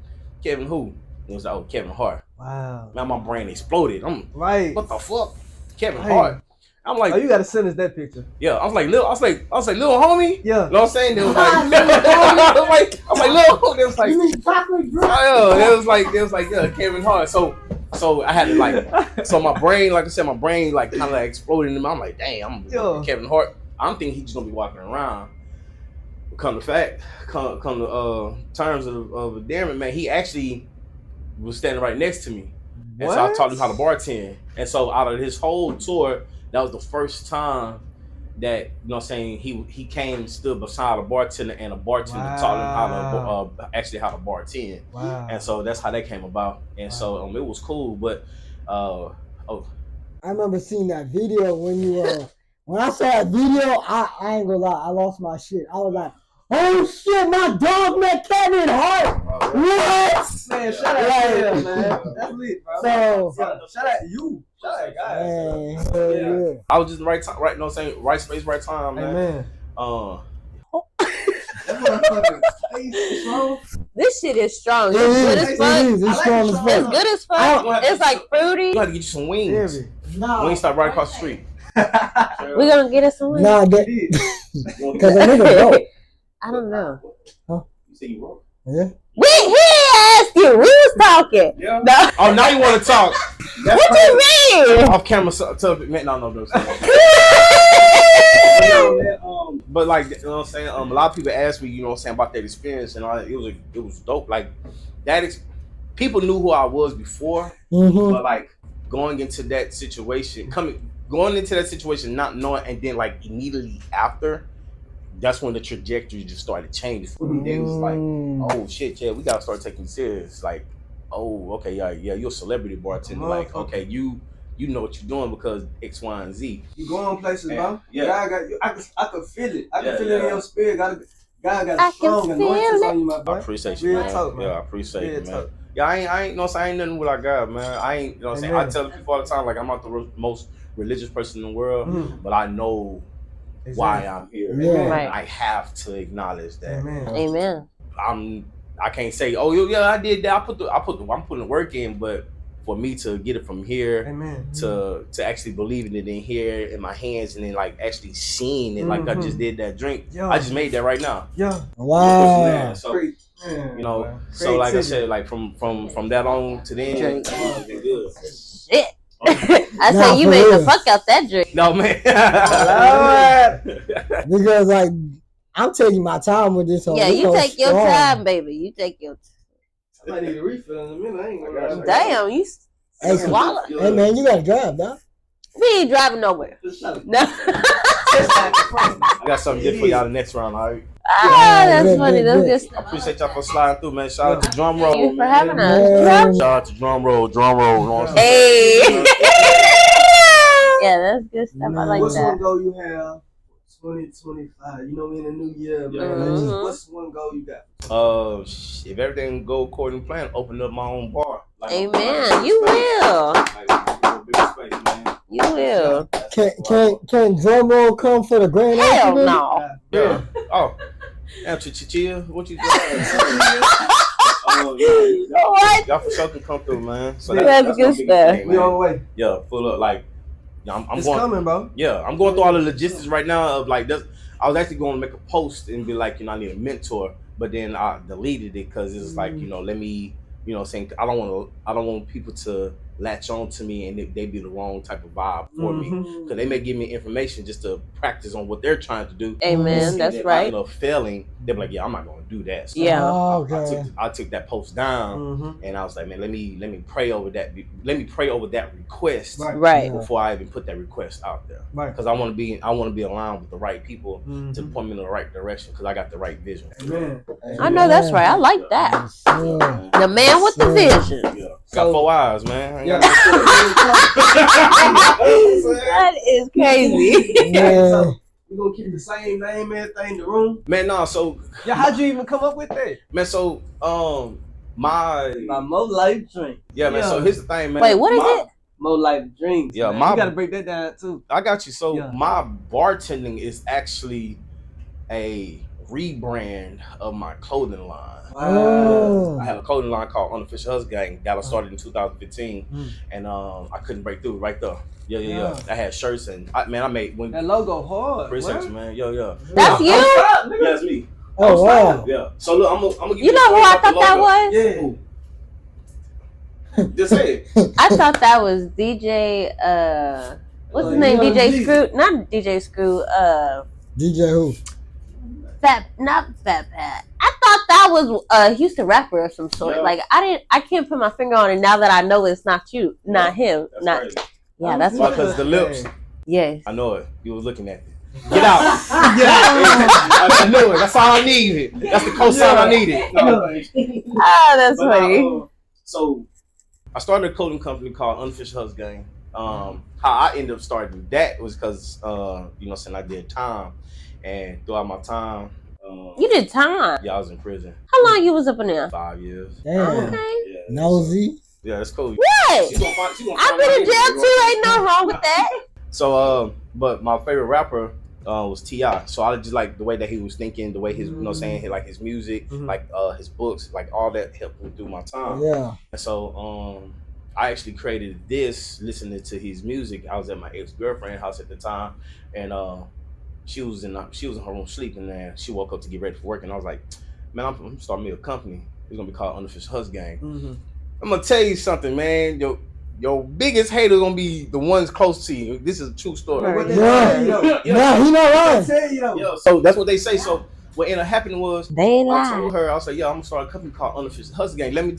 who? It was like, oh, Kevin Hart. Wow. Man, my brain exploded. I'm right. What the fuck? Kevin Hart. I'm like, oh, you gotta send us that picture. Yeah, I was like, little homie. Yeah. You know what I'm saying? They was like, I was like, little homie. They was like, you need chocolate drink? They was like, yeah, Kevin Hart. So I had to like, so my brain, like I said, like kind of like exploded in me. I'm like, dang, I'm Kevin Hart. I'm thinking he's just gonna be walking around. Come to terms of Darren, man, he actually was standing right next to me. And so I taught him how to bartend. And so out of his whole tour, that was the first time that, you know what I'm saying, he came and stood beside a bartender, and a bartender taught him how to bartend. Wow. And so that's how that came about. And so it was cool. But I remember seeing that video when you when I saw that video, I ain't gonna lie, I lost my shit. I was like, oh shit, my dog met Kevin Hart. What? Man, shout out to him, man. That's lit, bro. So shout out to you. Shout out, guys. Yeah. I was just right time, right, you know what I'm saying, right space, right time, man. Amen. This shit is strong. It's good as fuck. It's strong as fuck. It's good as fuck. It's like fruity. You gotta get you some wings. Wings stop right across the street. We're gonna get us some wings. Nah, because a nigga broke. I don't know. Huh? You say you broke? Yeah. He asked you. We was talking. Yeah. No. Oh, now you want to talk? What you mean? Off camera, man. No. But like, you know what I'm saying? A lot of people ask me, you know what I'm saying, about that experience, and it was dope. Like people knew who I was before, but like going into that situation, not knowing, and then like immediately after, that's when the trajectory just started changing for me. It was like, oh shit, yeah, we gotta start taking it serious. Like, oh, okay, yeah, you're a celebrity bartender. Like, okay, you know what you're doing because X, Y, and Z. You going places, bro. Yeah. I could feel it. I can feel it in your spirit. God got a strong anointing on you, my boy. I appreciate you, man. Talk, man. Yeah, I appreciate you, man. Yeah, I ain't, you know what I'm saying, I ain't nothing what I got, man. I ain't, you know what I'm saying, I tell people all the time, like, I'm not the most religious person in the world, but I know why I'm here. Yeah. Right. I have to acknowledge that. Amen. I can't say, oh yeah, I did that. I'm putting the work in, but for me to get it from here to actually believing it in here in my hands, and then like actually seeing it, like I just did that drink. I just made that right now. Yeah. Wow. So, you know, so like I said, like from that on to then, good. Shit. I say you made the fuck out that drink. No, man. Because like I'm taking my time with this. Yeah, you take your time, baby. You take your time. I need a refill in a minute. I ain't gonna Damn, you swallow. Hey man, you gotta drive, dog. We ain't driving nowhere. No. I got something good for y'all the next round, all right? That's funny. That's good I stuff. appreciate y'all for sliding through, man. Shout out to Drumroll. Thank you for having us. Shout out to Drumroll. Hey. Yeah, that's good stuff. I like What's that. one goal you have? 2025. You know, we in a new year, man. What's one goal you got? If everything go according to plan, open up my own bar. Like, Amen. You will. You will. Can Drumroll come for the grand Hell opening? no. Yeah. Oh. Chill. What you doing? What? Y'all for sure can come through, man. So That's good stuff. We on the way. Yeah, full of like. I'm It's going. coming, bro. Yeah, I'm going through all the logistics right now of like this. I was actually going to make a post and be like, I need a mentor, but then I deleted it because it's like, let me you know what I'm saying, I don't want people to latch on to me and they be the wrong type of vibe for me, because they may give me information just to practice on what they're trying to do. Amen. That's if right. I end up failing, they're like, yeah, I'm not gonna do that. So Yeah. I took that post down, and I was like, man, let me pray over that. Let me pray over that request Right. before I even put that request out there, because I want to be aligned with the right people to point me in the right direction, because I got the right vision. Amen. I know that's right. I like that. The man with the vision. Yeah. Got 4 eyes, man. Yeah. That is crazy. So, we gonna keep the same name, everything in the room. Man, no, so Yeah, how'd you even come up with that? man, so my More Life Drink. yeah, man. So here's the thing, man. Wait, what is it? More Life Drinks. Yeah, man. my You gotta break that down too. I got you. So Yeah. my bartending is actually a rebrand of my clothing line. Oh. I have a clothing line called Unofficial Hustle Gang. Got started in 2015, and I couldn't break through right there. Yeah. I had shirts and I made when That logo hard. appreciate you, What? man. Yeah. That's you? Yeah, that's me. Oh wow. Yeah. So look, I'm gonna give You know who I thought that was? Yeah. Just say it. I thought that was DJ. What's his name? Young DJ G. Screw. Not DJ Screw. DJ who? Not Fat Pat. I thought that was a Houston rapper of some sort. Yeah. Like I can't put my finger on it now that I know it's not you, not him, That's not. crazy. Yeah, that's Why? what. Because the lips. Yes. I know it. You was looking at it. Get out. I knew it. That's all I needed. That's the cosign I needed. No. Ah, that's But funny. so I started a clothing company called Unofficial Hustle Gang. How I ended up starting that was because you know what I'm saying, I did time, and throughout my time, You did time. yeah, I was in prison How long you was up in there? 5 years. Damn. Okay. Yeah, Nosy. yeah, that's cool. What? She gonna find I've been in jail my too. Ain't nothing wrong with that. So but my favorite rapper was T.I. So I just like the way that he was thinking, the way his, you know what I'm saying, like his music, like his books, like all that helped me through my time. Yeah. And so I actually created this listening to his music. I was at my ex-girlfriend's house at the time, and she was in her room sleeping, and she woke up to get ready for work, and I was like, man, I'm starting me a company. It's gonna be called Unofficial Hustle Gang. I'm gonna tell you something, man. Your biggest hater gonna be the ones close to you. This is a true story. What they Yeah. tell you though? Nah, he not I lying. tell you though. Yeah, so that's what they say. So what ended up happening was They ain't I lying. told her, I was like, yeah, I'm gonna start a company called Unofficial Hustle Gang. Let me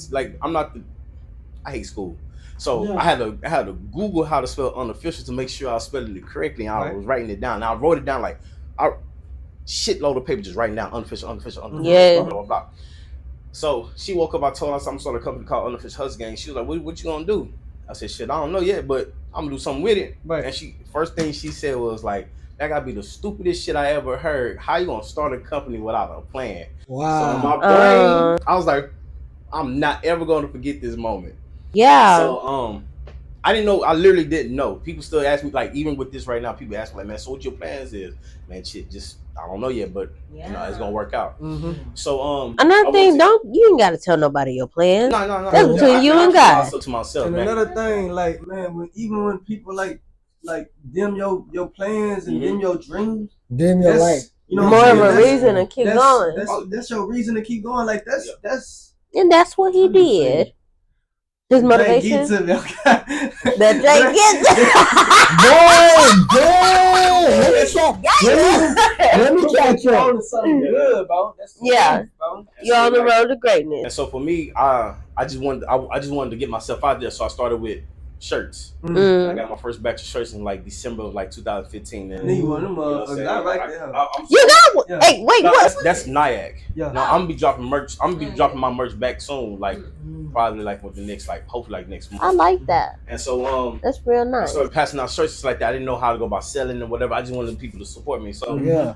I hate school. So Yeah. I had to Google how to spell unofficial to make sure I was spelling it correctly. And I was writing it down. Now I wrote it down like I shitload of paper just writing down unofficial, Yeah. blah, blah, blah. So she woke up, I told her I'm gonna start a company called Unofficial Hustle Gang. She was like, what you gonna do? I said, shit, I don't know yet, but I'm gonna do something with it. Right. And first thing she said was like, that gotta be the stupidest shit I ever heard. How you gonna start a company without a plan? So in Wow. my brain, I was like, I'm not ever gonna forget this moment. Yeah. So I didn't know. I literally didn't know. People still ask me, like, even with this right now, people ask me, like, man, so what your plans is? Man, shit, just I don't know yet, but you know, it's gonna work out. So Another thing, you ain't gotta tell nobody your plans. No. That's between you and God. Also to myself, And man. another thing, like, man, when people like dim your plans and dim your dreams, Dim your light. you know, More what I'm of a saying? reason to keep going. That's your reason to keep going. Like that's And that's what he did. His motivation. That That Let me catch you. Something good, bro. That's Yeah. bro. You're on the road to And greatness. so for me, I just wanted to get myself out there. So I started with shirts. I got my first batch of shirts in like December of like 2015. And You one of them know what I'm saying? guy right there. You got one. Yeah. Hey, wait, No, what? that's Nyack. Yeah. No, I'm gonna be dropping merch. I'm gonna be dropping my merch back soon, like probably like with the next, like hopefully like next month. I like that. And so That's real I nice. started passing out shirts like that. I didn't know how to go about selling and whatever. I just wanted people to support me. So Yeah.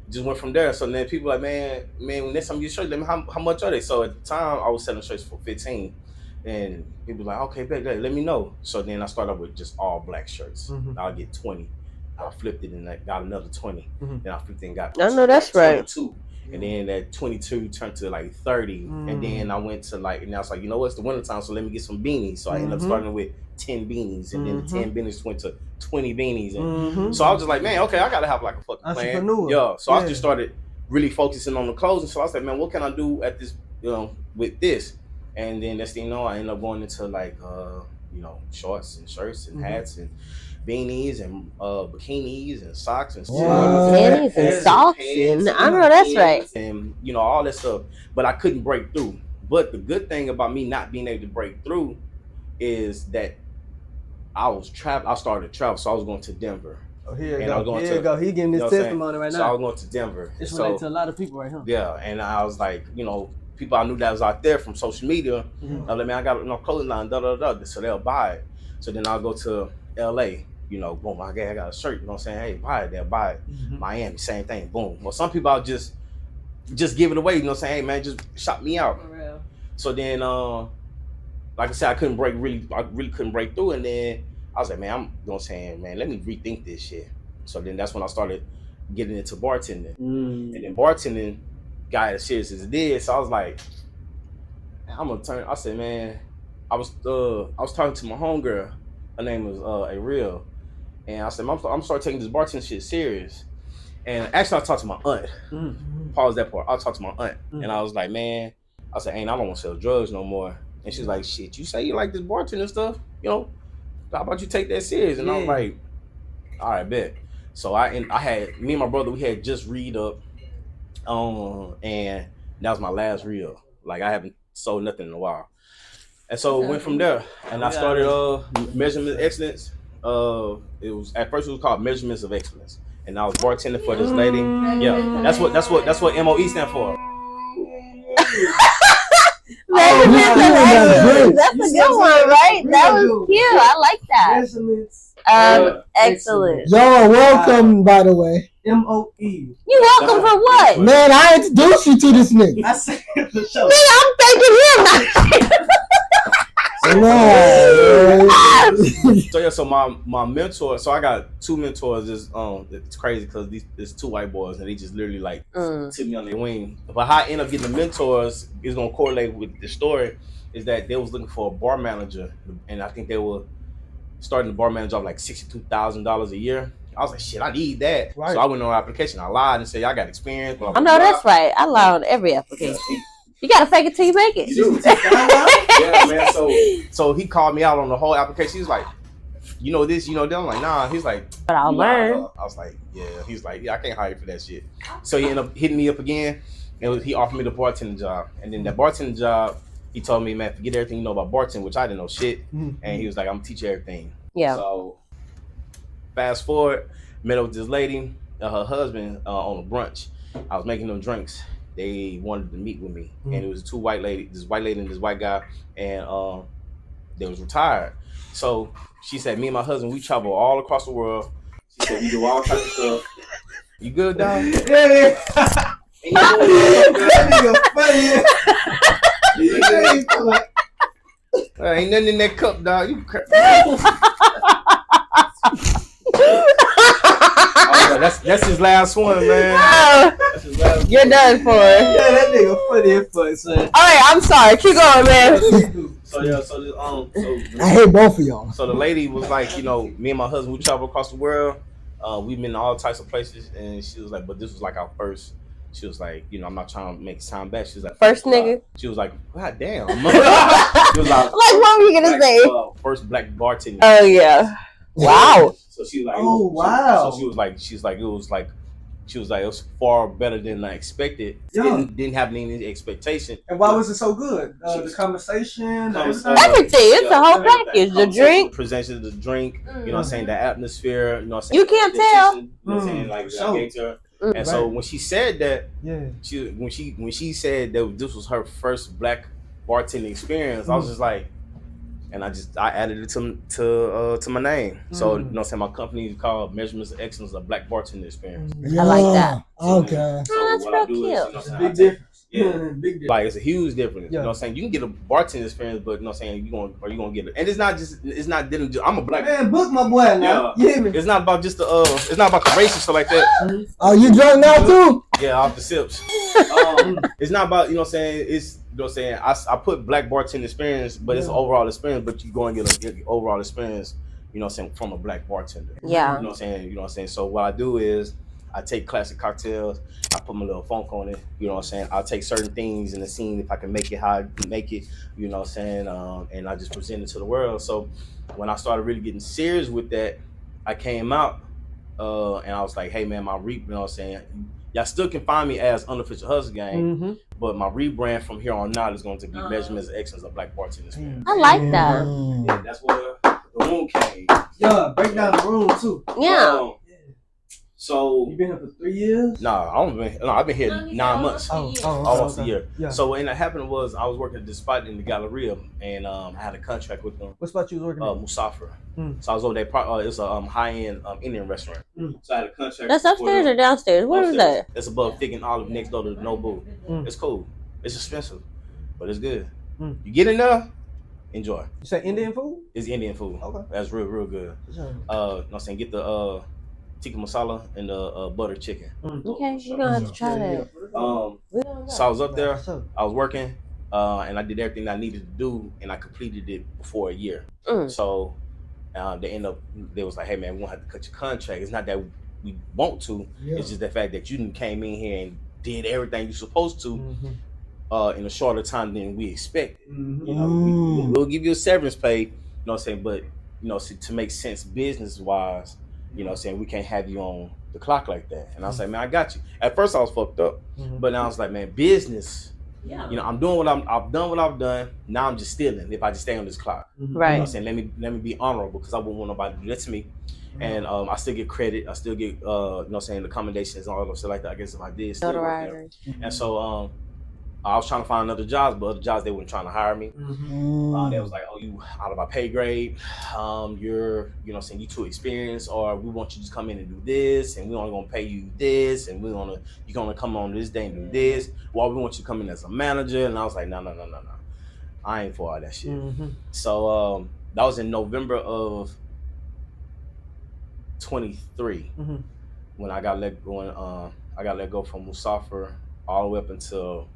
just went from there. So then people like, man, next time you get shirts, let me how much are they? So at the time I was selling shirts for $15. And people like, okay, babe, let me know. So then I started with just all black shirts. I'll get 20. I flipped it and I got another 20. Then I flipped it and got I know that's right. 22. And then that 22 turned to like 30. And then I went to like, and I was like, you know what, it's the winter time, so let me get some beanies. So I ended up starting with 10 beanies. And then the 10 beanies went to 20 beanies. And so I was just like, man, okay, I gotta have like a fucking plan. Entrepreneur. Yeah. So I just started really focusing on the clothes. And so I was like, man, what can I do at this, with this? And then next thing you know, I ended up going into like shorts and shirts and hats and beanies and bikinis and socks and Panties and socks and I know that's right. And all that stuff. But I couldn't break through. But the good thing about me not being able to break through is that I started to travel, so I was going to Denver. Oh, here and you go. He getting his testimony right now. So I was going to Denver. It's related to a lot of people right here. Yeah, and I was like, people I knew that was out there from social media. I was like, man, I got no clothing line, so they'll buy it. So then I'll go to LA, boom, I got a shirt, saying, hey, buy it, they'll buy it. Miami, same thing, boom. Well, some people I'll just give it away, saying, hey man, just shop me out. For real. So then like I said, I really couldn't break through, and then I was like, man, man, let me rethink this shit. So then that's when I started getting into bartending. And then bartending got as serious as it did. So I was like, I said, man, I was talking to my homegirl. Her name was Ariel. And I said, I'm starting taking this bartending shit serious. And actually I talked to my aunt. Pause that part. I talked to my aunt. And I was like, man, I said, I don't want to sell drugs no more. And she's like, shit, you say you like this bartending stuff? How about you take that serious? And I was like, all right, bet. So I had, me and my brother, we had just read up, and that was my last reel. Like I haven't sold nothing in a while. And so went from there, and I started Measurement Excellence. It was at first it was called Measurements of Excellence, and I was bartending for this lady. Yeah, that's what MOE stand for. Measurements of Excellence. That's a good one, right? That was cute. I like that. Measurements excellent. Y'all welcome, by the way. MOE. You welcome for what? Man, I introduced you to this nigga. I said the show. I'm thanking him. So my mentor. So I got two mentors. It's crazy because there's two white boys and they just literally like took me on their wing. But how I end up getting the mentors is gonna correlate with the story. Is that they was looking for a bar manager, and I think they were starting the bar manager job like $62,000 a year. I was like, shit, I need that. Right. So I went on an application. I lied and said, I got experience. Blah, blah, I know that's right. I lie on every application. You gotta fake it till you make it. Yeah, man. So he called me out on the whole application. He was like, you know this, you know that. I'm like, nah. He's like, but I'll learn. I was like, yeah. He's like, yeah, I can't hire you for that shit. So he ended up hitting me up again, and he offered me the bartending job. And then that bartending job, he told me, man, forget everything you know about bartending, which I didn't know shit. And he was like, I'm gonna teach you everything. Yeah. So fast forward, met up with this lady, her husband on a brunch. I was making them drinks. They wanted to meet with me, and it was this white lady and this white guy, and they was retired. So she said, me and my husband, we travel all across the world. She said, we do all types of stuff. You good, dog? Yeah. That nigga funny. Ain't nothing in that cup, dog. You that's his last one, man. That's his last one. You're done for. Yeah, that nigga funny as fuck, son. All right, I'm sorry. Keep going, man. I hate both of y'all. So the lady was like, me and my husband, we travel across the world. We've been to all types of places, and she was like, but this was like our first. She was like, I'm not trying to make time back. She was like, first nigga. She was like, God damn. She was like, what were you gonna say? First black bartender. Oh yeah. Wow. So she was like, oh wow. So she was like, it was far better than I expected. Didn't have any expectation. And why was it so good? The conversation, everything. It's the whole package. The drink, presentation of the drink. You know what I'm saying? The atmosphere. You know what I'm saying? You can't tell. You know what I'm saying? Like I gave to her. And so when she said that, when she said that this was her first black bartending experience, I was just like, and I added it to my name. So you know what I'm saying, my company is called Measurements of Excellence, a black bartending experience. Yeah. I like that. Okay. That's real cute. It's a big difference. Yeah, big difference. Like it's a huge difference. You know what I'm saying? You can get a bartending experience, but you know what I'm saying, you gonna get it. And it's not I'm a black man, book my boy now. Yeah. It's not about just it's not about the race and stuff like that. Oh, you drunk now too? Yeah, off the sips. It's not about, you know what I'm saying, it's, you know what I'm saying, I put black bartending experience, but it's an overall experience, but you go and get an overall experience, you know what I'm saying, from a black bartender. Yeah. You know what I'm saying? So what I do is I take classic cocktails, I put my little funk on it, you know what I'm saying? I'll take certain things in the scene if I can make it how I can make it, you know what I'm saying? And I just present it to the world. So when I started really getting serious with that, I came out and I was like, hey man, you know what I'm saying? Y'all still can find me as Unofficial Hustle Gang, but my rebrand from here on out is going to be Measurements of Excellence of Black Bartenders. I like that. Yeah, that's where the room came. Yeah, break down the room too. Yeah. So You been here for 3 years? I've been here 9 months. Almost a year. Yeah. So what ended up happening was I was working at this spot in the Galleria, and I had a contract with them. What spot you was working at? Musafir. So I was over there. It's a high-end Indian restaurant. So I had a contract. That's upstairs or downstairs? Where is that? It's above Thick and Olive, next door to Nobu. It's cool. It's expensive, but it's good. You get in there, enjoy. You say Indian food? It's Indian food. Okay. That's real good. You know what I'm saying? Get the tikka masala and the butter chicken. Okay, you're gonna have to try that. So I was up there, I was working, and I did everything that I needed to do, and I completed it before a year. So they was like, hey man, we won't have to cut your contract. It's not that we want to, it's just the fact that you came in here and did everything you're supposed to in a shorter time than we expected. You know, we'll give you a severance pay, you know what I'm saying, but you know, to make sense business wise, you know what I'm saying, we can't have you on the clock like that. And I was like, man, I got you. At first I was fucked up, but now I was like, man, business, you know, I've done what I've done. Now I'm just stealing if I just stay on this clock. Right. You know what I'm saying? Let me be honorable, because I wouldn't want nobody to do that to me. And I still get credit. I still get, you know what I'm saying, the accommodations and all that stuff like that. I guess if I did still work there. And so I was trying to find other jobs, but other jobs, they weren't trying to hire me. They was like, oh, you out of my pay grade. You're, you know what I'm saying, you too experienced, or we want you to come in and do this, and we only gonna pay you this, and you're gonna come on this day and do this. Well, we want you to come in as a manager. And I was like, no. I ain't for all that shit. So that was in November of 23 when I got let go. I got let go from Musafir all the way up until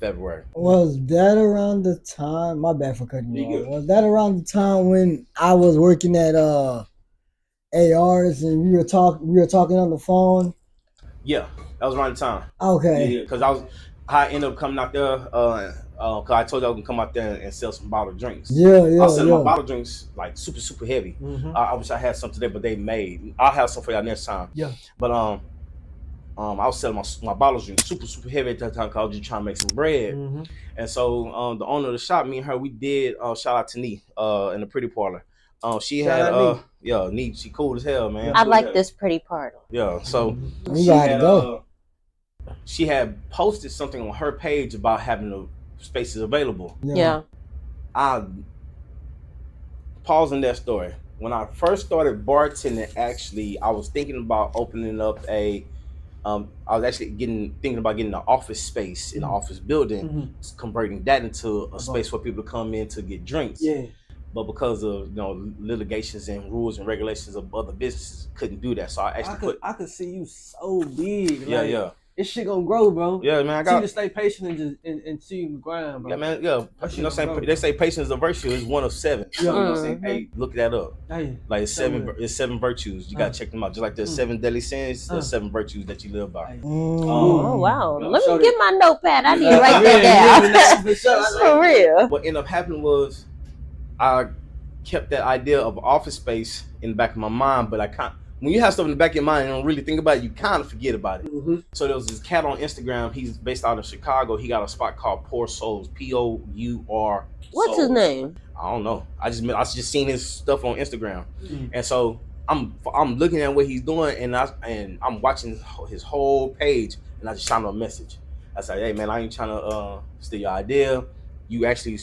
February. Was that around the time? My bad for cutting you off. Was that around the time when I was working at ARs and we were talking on the phone? Yeah, that was around the time. Okay. Because I ended up coming out there. Cause I told you I was gonna come out there and sell some bottled drinks. Yeah. I was selling my bottled drinks like super heavy. I wish I had some today, but they made. I'll have some for y'all next time. Yeah. But I was selling my bottle drinks super heavy at that time, because I was just trying to make some bread. And so the owner of the shop, me and her, we did shout out to Nee in the Pretty Parlor. She had Nee, she cool as hell, man. I like this Pretty Parlor. Yeah, so she had posted something on her page about having the spaces available. Yeah. I pausing that story. When I first started bartending, actually, I was thinking about opening up I was actually thinking about getting an office space in an office building, converting that into a space for people to come in to get drinks. Yeah. But because of litigations and rules and regulations of other businesses, couldn't do that. So I actually I could see you so big. Yeah. This shit gonna grow, bro. Yeah, man. I got you to stay patient and see you grind, bro. Yeah, man. Yeah, you know what I'm saying? They say patience is a virtue. It's one of 7. You know what I'm saying? Hey, look that up. Hey, like it's 7 virtues. You gotta check them out. Just like there's 7 deadly sins, there's 7 virtues that you live by. Oh wow! Let me get my notepad. I need to write that down. For real. What ended up happening was I kept that idea of office space in the back of my mind, but I can't. When you have stuff in the back of your mind and don't really think about it, you kind of forget about it. So there was this cat on Instagram. He's based out of Chicago. He got a spot called Pour Souls, Pour. What's his name? I don't know. I just seen his stuff on Instagram, and so I'm looking at what he's doing, and I'm watching his whole page, and I just shot him a message. I said, hey man, I ain't trying to steal your idea. You actually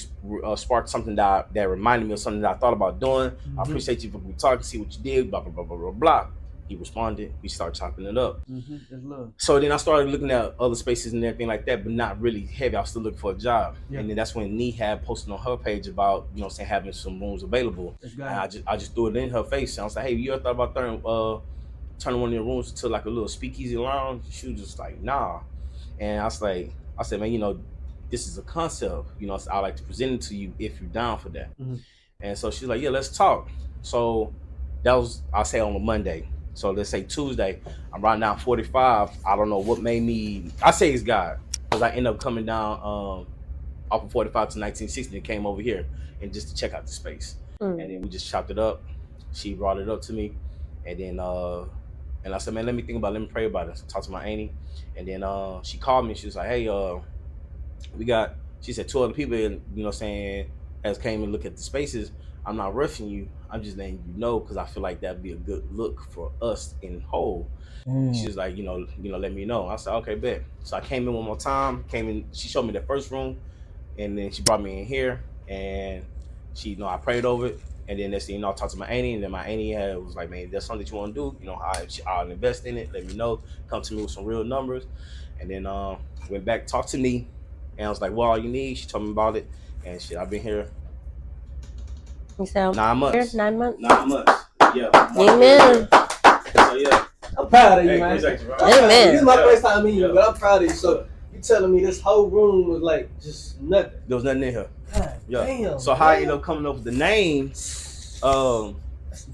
sparked something that reminded me of something that I thought about doing. I appreciate you for talking, see what you did, blah, blah, blah, blah, blah, blah. He responded. We started chopping it up. So then I started looking at other spaces and everything like that, but not really heavy. I was still looking for a job. And then that's when Nee had posted on her page about, you know what I'm saying, having some rooms available. And I just threw it in her face. And I was like, hey, you ever thought about turning one of your rooms into like a little speakeasy lounge? She was just like, nah. And I said, man, you know, this is a concept, you know, I like to present it to you if you're down for that. And so she's like, yeah, let's talk. So that was, I'll say on a Monday. So let's say Tuesday, I'm riding down 45. I don't know what made me. I say it's God because I end up coming down off of 45 to 1960 and came over here and just to check out the space. And then we just chopped it up. She brought it up to me, and then and I said, man, let me think about it. Let me pray about it. So talk to my auntie, and then she called me. She was like, hey, we got. She said 2 other people, you know, saying as came and look at the spaces. I'm not rushing you. I'm just letting you know because I feel like that'd be a good look for us in whole. She was like, you know, let me know. I said, okay, bet. So I came in one more time. Came in. She showed me the first room, and then she brought me in here, and she, you know, I prayed over it, and then next thing you know, I talked to my auntie, and then my auntie was like, man, there's something that you want to do. You know, I'll invest in it. Let me know. Come to me with some real numbers, and then went back, talked to me, and I was like, well, all you need. She told me about it, and shit, I've been here. So 9 months. 9 months. 9 months. Yeah. Amen. So yeah. I'm proud of you, man. Amen. This is my first time meeting you, but I'm proud of you. So you telling me this whole room was like just nothing? There was nothing in here. God, Yeah. damn. So how I ended up coming up with the name? That's some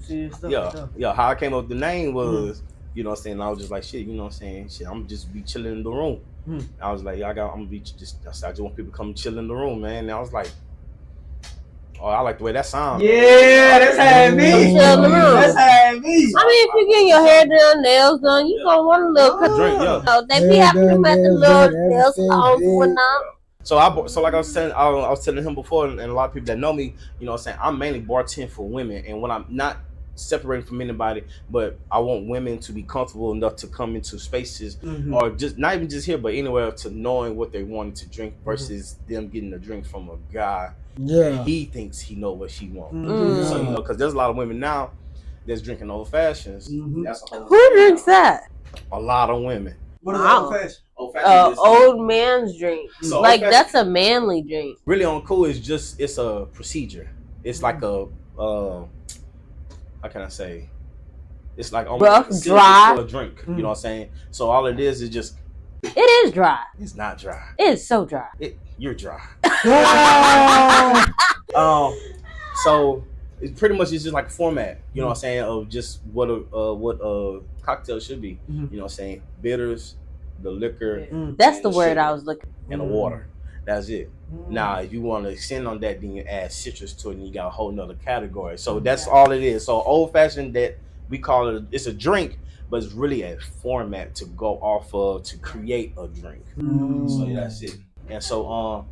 serious stuff. Yeah. How I came up with the name was, you know what I'm saying? I was just like, shit, you know what I'm saying? Shit, I'm just be chilling in the room. I was like, yeah, I'm gonna be just. I just want people to come chill in the room, man. And I was like, oh, I like the way that sounds. Yeah, that's how it be. That's how it be. I mean, if you getting your hair done, nails done, you gonna want a little Drink, yeah. You know, they be happy to met the little nails on and whatnot. So like I was saying, I was telling him before, and a lot of people that know me, you know what I'm saying, I'm mainly bartending for women, and when I'm not separating from anybody, but I want women to be comfortable enough to come into spaces, or just not even just here, but anywhere, to knowing what they wanted to drink versus them getting a drink from a guy. Yeah, he thinks he know what she wants. So you know, because there's a lot of women now that's drinking old fashions. That's a whole Who drinks that? A lot of women. What is old fashioned? Old man's drink. So like that's a manly drink. Really on cool is just, it's a procedure. It's like a how can I say? It's like almost rough, like dry for a drink. You know what I'm saying? So all it is just. It is dry. It's not dry. It is so dry. You're dry. So it pretty much is just like a format. You know what I'm saying? Of just what a cocktail should be. You know what I'm saying? Bitters, the liquor. That's the word I was looking for. And the water. That's it. Now, if you want to extend on that, then you add citrus to it, and you got a whole nother category. So that's all it is. So old fashioned, that we call it, it's a drink, but it's really a format to go off of to create a drink. So that's it. And so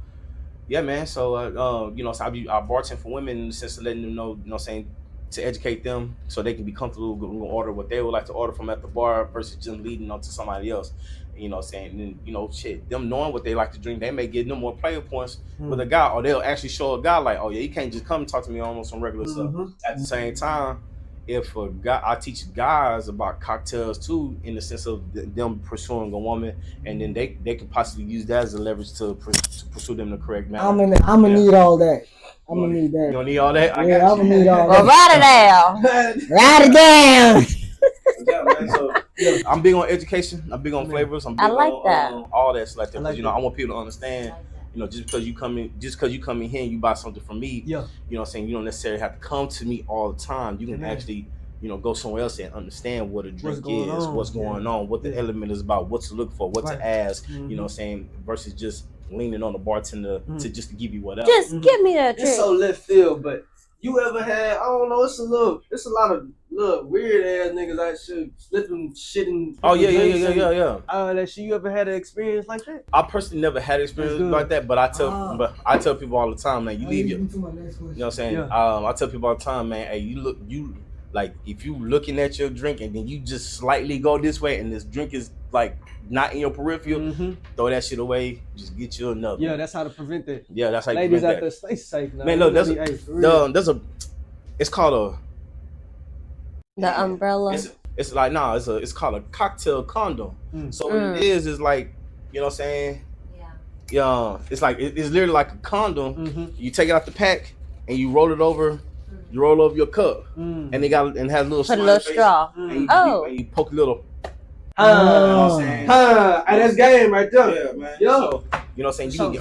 yeah, man. So you know, so I bartend for women in the sense of letting them know, you know what I'm saying, to educate them so they can be comfortable going to order what they would like to order from at the bar versus just leading on to somebody else. You know what I'm saying? And, you know, shit, them knowing what they like to drink, they may get them more player points with a guy, or they'll actually show a guy like, oh yeah, you can't just come and talk to me almost on regular stuff. At the same time, if a guy, I teach guys about cocktails too, in the sense of them pursuing a woman, and then they can possibly use that as a leverage to pursue them the correct manner. I'm gonna need all that. I'm gonna need that. You don't need all that? Yeah, I'm gonna need all Well, that. write it down. Write it down. Yeah, man. So I'm big on education. I'm big on flavors. I'm big on all that stuff. Because you know, I want people to understand. You know, just because you come in here and you buy something from me, you know what I'm saying, you don't necessarily have to come to me all the time. You can actually, you know, go somewhere else and understand what a drink is, what's going on, what the element is about, what to look for, what to ask, you know what I'm saying, versus just leaning on the bartender to just to give you whatever. Just give me that drink. It's so left field, but you ever had, I don't know, it's a lot of little weird ass niggas out shit slipping shit in. Oh yeah. That shit, you ever had an experience like that? I personally never had experience like that, but I tell people all the time, man, you leave your, you know what I'm saying? I tell people all the time, man, hey, you like, if you looking at your drink and then you just slightly go this way and this drink is like not in your peripheral, throw that shit away, just get you another. Yeah, that's how to prevent that. Yeah, that's how you ladies prevent out there, stay safe now. Man, look, it's called the umbrella. It's like, it's called a cocktail condom. So what it is like, you know what I'm saying? Yeah, it's like, it's literally like a condom. You take it out the pack and you roll it over. You roll over your cup, and they got and has a little. Put a little straw. And you poke a little. You know what I'm saying? That's game right there. Yeah, man. Yo. So, you know what I'm saying?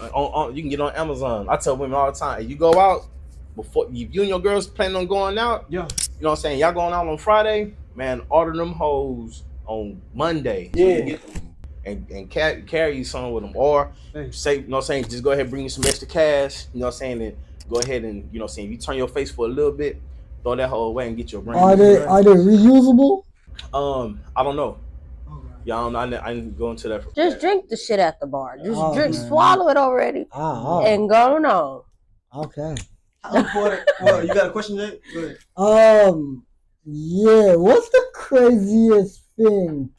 You can get on Amazon. I tell women all the time, if you go out, before if you and your girls planning on going out, you know what I'm saying? Y'all going out on Friday, man, order them hoes on Monday. So you get them and carry you some with them, or say, you know what I'm saying, just go ahead and bring you some extra cash, you know what I'm saying, and go ahead and, you know what I'm saying, if you turn your face for a little bit, throw that whole away and get your brain. Are they reusable? I don't know. Yeah, I don't know. I didn't go into that. Just drink the shit at the bar. Just drink, swallow it already, Oh. and go on. Okay. How important? You got a question, Jay? Go ahead. Yeah. What's the craziest thing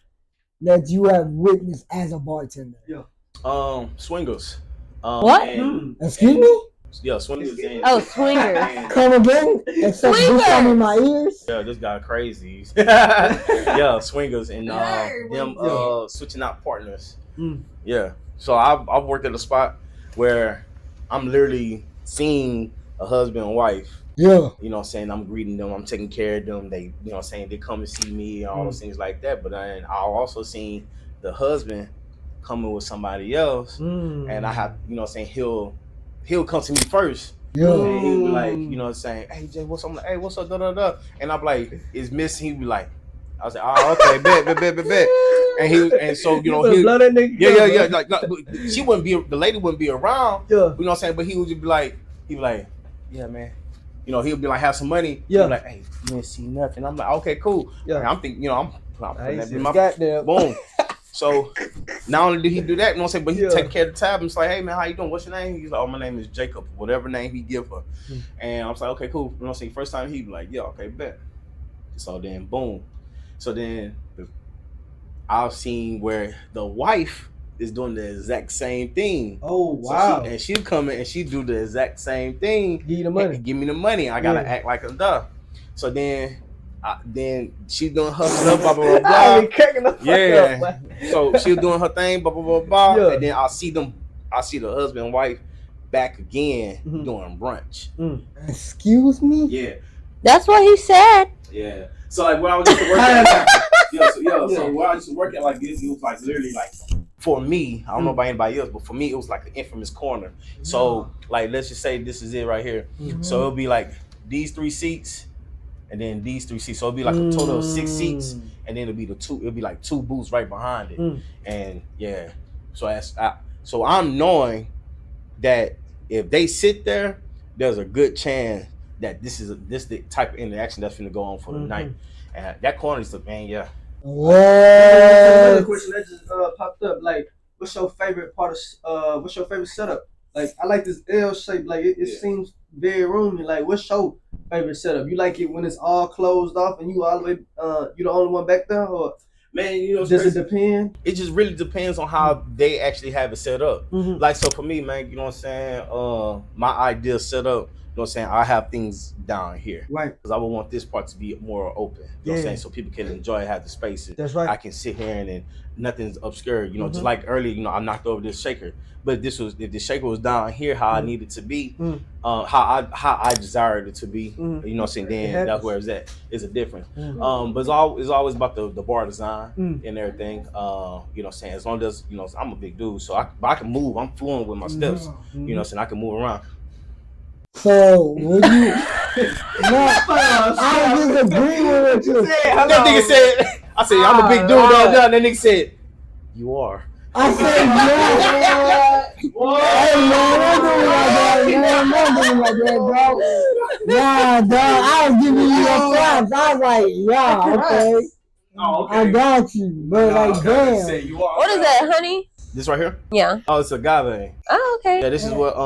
that you have witnessed as a bartender? Yeah. Swingers. What? Excuse me? Yeah, swingers. Swingers. Come again? Except do something in my ears? Yeah, this guy crazy. Yeah, swingers and them switching out partners. Yeah. So I've worked at a spot where I'm literally seeing a husband and wife. Yeah. You know what I'm saying? I'm greeting them, I'm taking care of them. They, you know what I'm saying, they come and see me and all those things like that. But then I've also seen the husband coming with somebody else, and I have, you know what I'm saying, he'll come to me first. Yeah. And he'll be like, you know what I'm saying, hey Jay, what's up? Hey, what's up? Da da da. And I'm like, it's missing. He'll be like, I was like, oh, okay, bet. And so, you know, yeah. Like, she wouldn't be, the lady wouldn't be around. Yeah. You know what I'm saying? But he would just be like, yeah, man. You know, he'll be like, have some money. Yeah. He'll be like, hey, you didn't see nothing. I'm like, okay, cool. Yeah. And I'm thinking, you know, I'm putting that in my goddamn. Boom. So not only did he do that, you know what I'm saying, but he take care of the tab. And it's like, hey man, how you doing? What's your name? He's like, oh, my name is Jacob, whatever name he give her. And I was like, okay, cool. You know what I'm saying? First time he be like, yeah, okay, bet. So then boom. So then I've seen where the wife is doing the exact same thing. Oh wow. So she come in and she do the exact same thing. Give you the money. Give me the money. I gotta act like a duh. So then she doing her stuff, blah blah blah blah. Yeah. So she was doing her thing, blah blah blah blah. Yeah. And then I see the husband and wife back again doing brunch. Excuse me? Yeah. That's what he said. Yeah. So like where I was used to work at, so where I used to work at like this, it was like literally like, for me, I don't know about anybody else, but for me it was like an infamous corner. So like let's just say this is it right here. So it'll be like these 3 seats. And then these 3 seats, so it'll be like a total of 6 seats, and then it'll be like 2 booths right behind it, and yeah. So I'm knowing that if they sit there, there's a good chance that this the type of interaction that's gonna go on for the night, and that corner is the man, yeah. What? Another question that just popped up, like, what's your favorite part of what's your favorite setup? Like, I like this L shape, like it seems very roomy. Like, what's your favorite setup? You like it when it's all closed off and you all the way, you the only one back there, or man, you know, does it depend? It just really depends on how they actually have it set up. Like, so for me, man, you know what I'm saying? My ideal setup, you know what I'm saying, I have things down here. Right. Because I would want this part to be more open. You know what I'm saying? So people can enjoy it, have the spaces. That's right. I can sit here and then nothing's obscured. You know, just like earlier, you know, I knocked over this shaker. But if the shaker was down here how I needed to be, how I desired it to be, you know what I'm saying, then that's where it's at. It's a difference. But it's always about the bar design and everything. You know what I'm saying? As long as, you know, I'm a big dude, so I can move. I'm fluent with my steps. You know what I'm saying? I can move around. So would you? No, I disagree with what you said. That nigga said, I said, I'm a big dude. That nigga said, you are. I said, yeah. Hey, man, don't do me like that, bro. Nah, dog, I was giving you your props. I was like, yeah, okay. Oh, okay. I got you, but like, damn. What is that, honey? This right here? Yeah. Oh, it's agave. Oh, okay. Yeah, this is what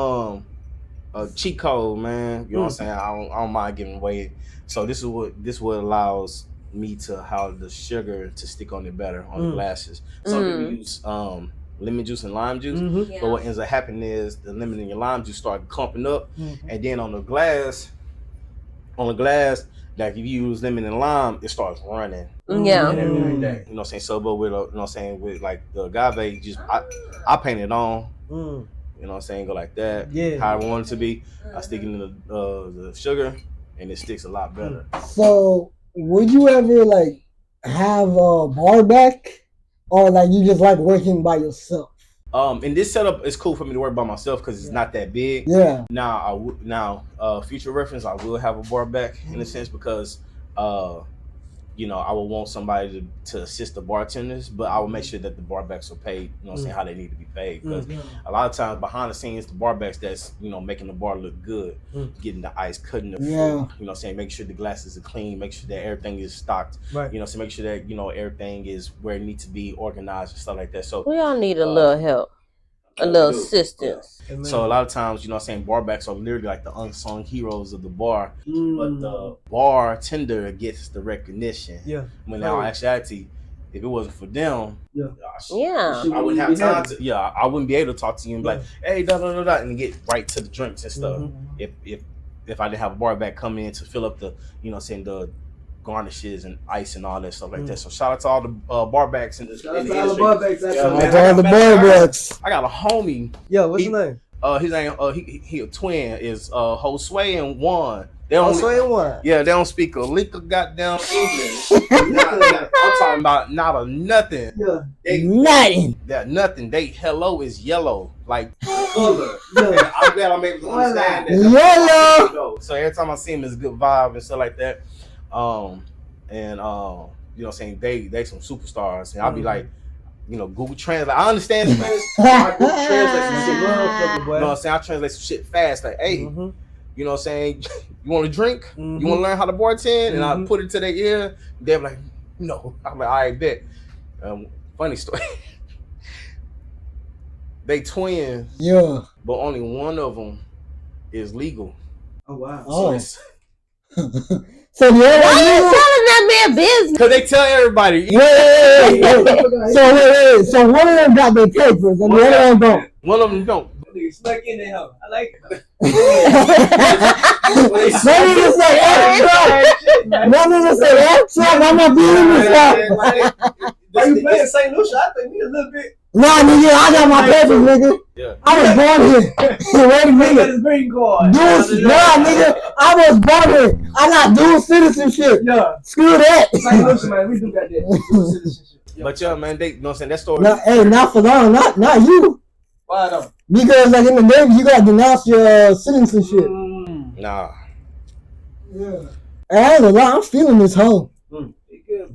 a cheat code, man. You know what I'm saying? I don't mind giving away. So this what allows me to how the sugar to stick on it better on the glasses. So people use lemon juice and lime juice, but what ends up happening is the lemon and your lime juice start clumping up, and then on the glass, like if you use lemon and lime, it starts running. Yeah. And everything like that. You know what I'm saying? So, but with you know what I'm saying, with like the agave, just I paint it on. You know what I'm saying? Go like that. Yeah. How I want it to be. I stick it in the sugar, and it sticks a lot better. So, would you ever like have a bar back, or like you just like working by yourself? In this setup, it's cool for me to work by myself because it's not that big. Yeah. Now, future reference, I will have a bar back in a sense because you know, I would want somebody to assist the bartenders, but I would make sure that the barbacks are paid, you know what I'm saying, how they need to be paid. Because a lot of times behind the scenes, the barbacks that's, you know, making the bar look good, getting the ice, cutting the food, you know what I'm saying, make sure the glasses are clean, make sure that everything is stocked, you know, so make sure that, you know, everything is where it needs to be organized and stuff like that. So we all need a little help. A little assistance. Yeah. So a lot of times, you know what I'm saying, barbacks are literally like the unsung heroes of the bar, but the bartender gets the recognition. When in actuality, if it wasn't for them, I wouldn't have time to. I wouldn't be able to talk to you and be like, hey, and get right to the drinks and stuff. If I didn't have a barback come in to fill up the, you know what I'm saying, the garnishes and ice and all that stuff like that. So shout out to all the barbacks in the industry. All the barbacks. I got a homie. Yo, what's his name? His name he a twin is Josue and Juan. Josue and Juan. Yeah, they don't speak a lick of goddamn English. I'm talking about not a nothing. Nothing. Yeah, nothing. They hello is yellow, like color. I'm glad I'm able to understand that. Yellow. So every time I see him, it's a good vibe and stuff like that. You know what I'm saying, they some superstars, and I'll be like, you know, Google Translate. I understand Spanish. I Google Translate some shit. You know what I'm saying? I translate some shit fast. Like, hey, you know what I'm saying? You want to drink? You want to learn how to bartend? And I put it to their ear. They're like, no. I'm like, all right, bet. Funny story. They twins. Yeah. But only one of them is legal. Oh wow. So why are you telling that man business? Because they tell everybody. So one of them got their papers and the other one don't. One of them don't. They snuck in there. I like it. One of them say extra. One of them say extra. I'm not being this. Are you playing St. Lucia? I think we a little bit. Nah, nigga, I got my papers, nigga. I was born here. Wait a minute. Green card. Nah, nigga, I was born here. I got dual citizenship. Yeah. Screw that. St. Lucia, man, we do got that. Dual citizenship. But yeah, man, they, you know what I'm saying, that story. No, hey, not for long, not you. Why don't? Because like in the Navy, you gotta denounce your citizenship. Nah. Yeah. Hey, I ain't gonna lie, I'm feeling this hoe. God,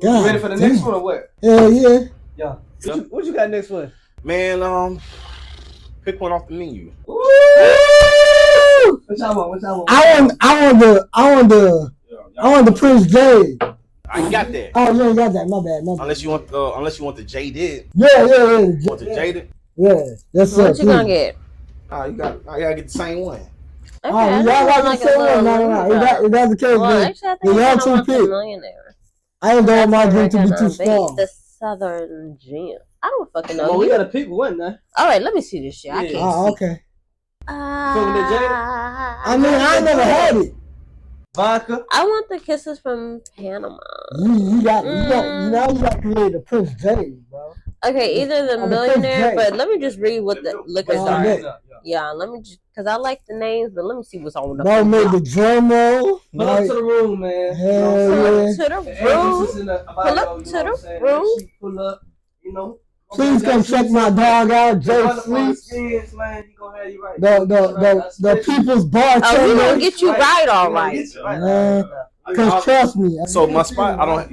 you ready for the next one or what? Hell yeah. Yeah. What you got next one? Man, pick one off the menu. What y'all want? I want the Prince Jade. I got that. Oh, you ain't got that. My bad. Unless you want the jaded. Yeah. You want the jaded? Yeah. That's what you gonna get? I gotta get the same one. Okay, y'all got the same one. No. If that's the case, well, actually, I think y'all two pick. I ain't going my drink to be too strong. The Southern Gin. I don't fucking know. Well, we gotta pick one now. All right, let me see this shit. I can't see. Okay. I mean, I ain't never had it. Vodka. I want the Kisses from Panama. You got to create a Prince Jade, bro. Okay, either the Millionaire, but let me just read what the liquors are. Yeah, let me just, because I like the names, but let me see what's on the No, made the Drumroll. Pull up to the room, man. Hell to the room. Pull up to the room. Pull up, you know. Please come check my dog out, Joe Sleep. The people's bartender. Oh, we gonna get you right, all right. Cause trust me. So my spot, I don't,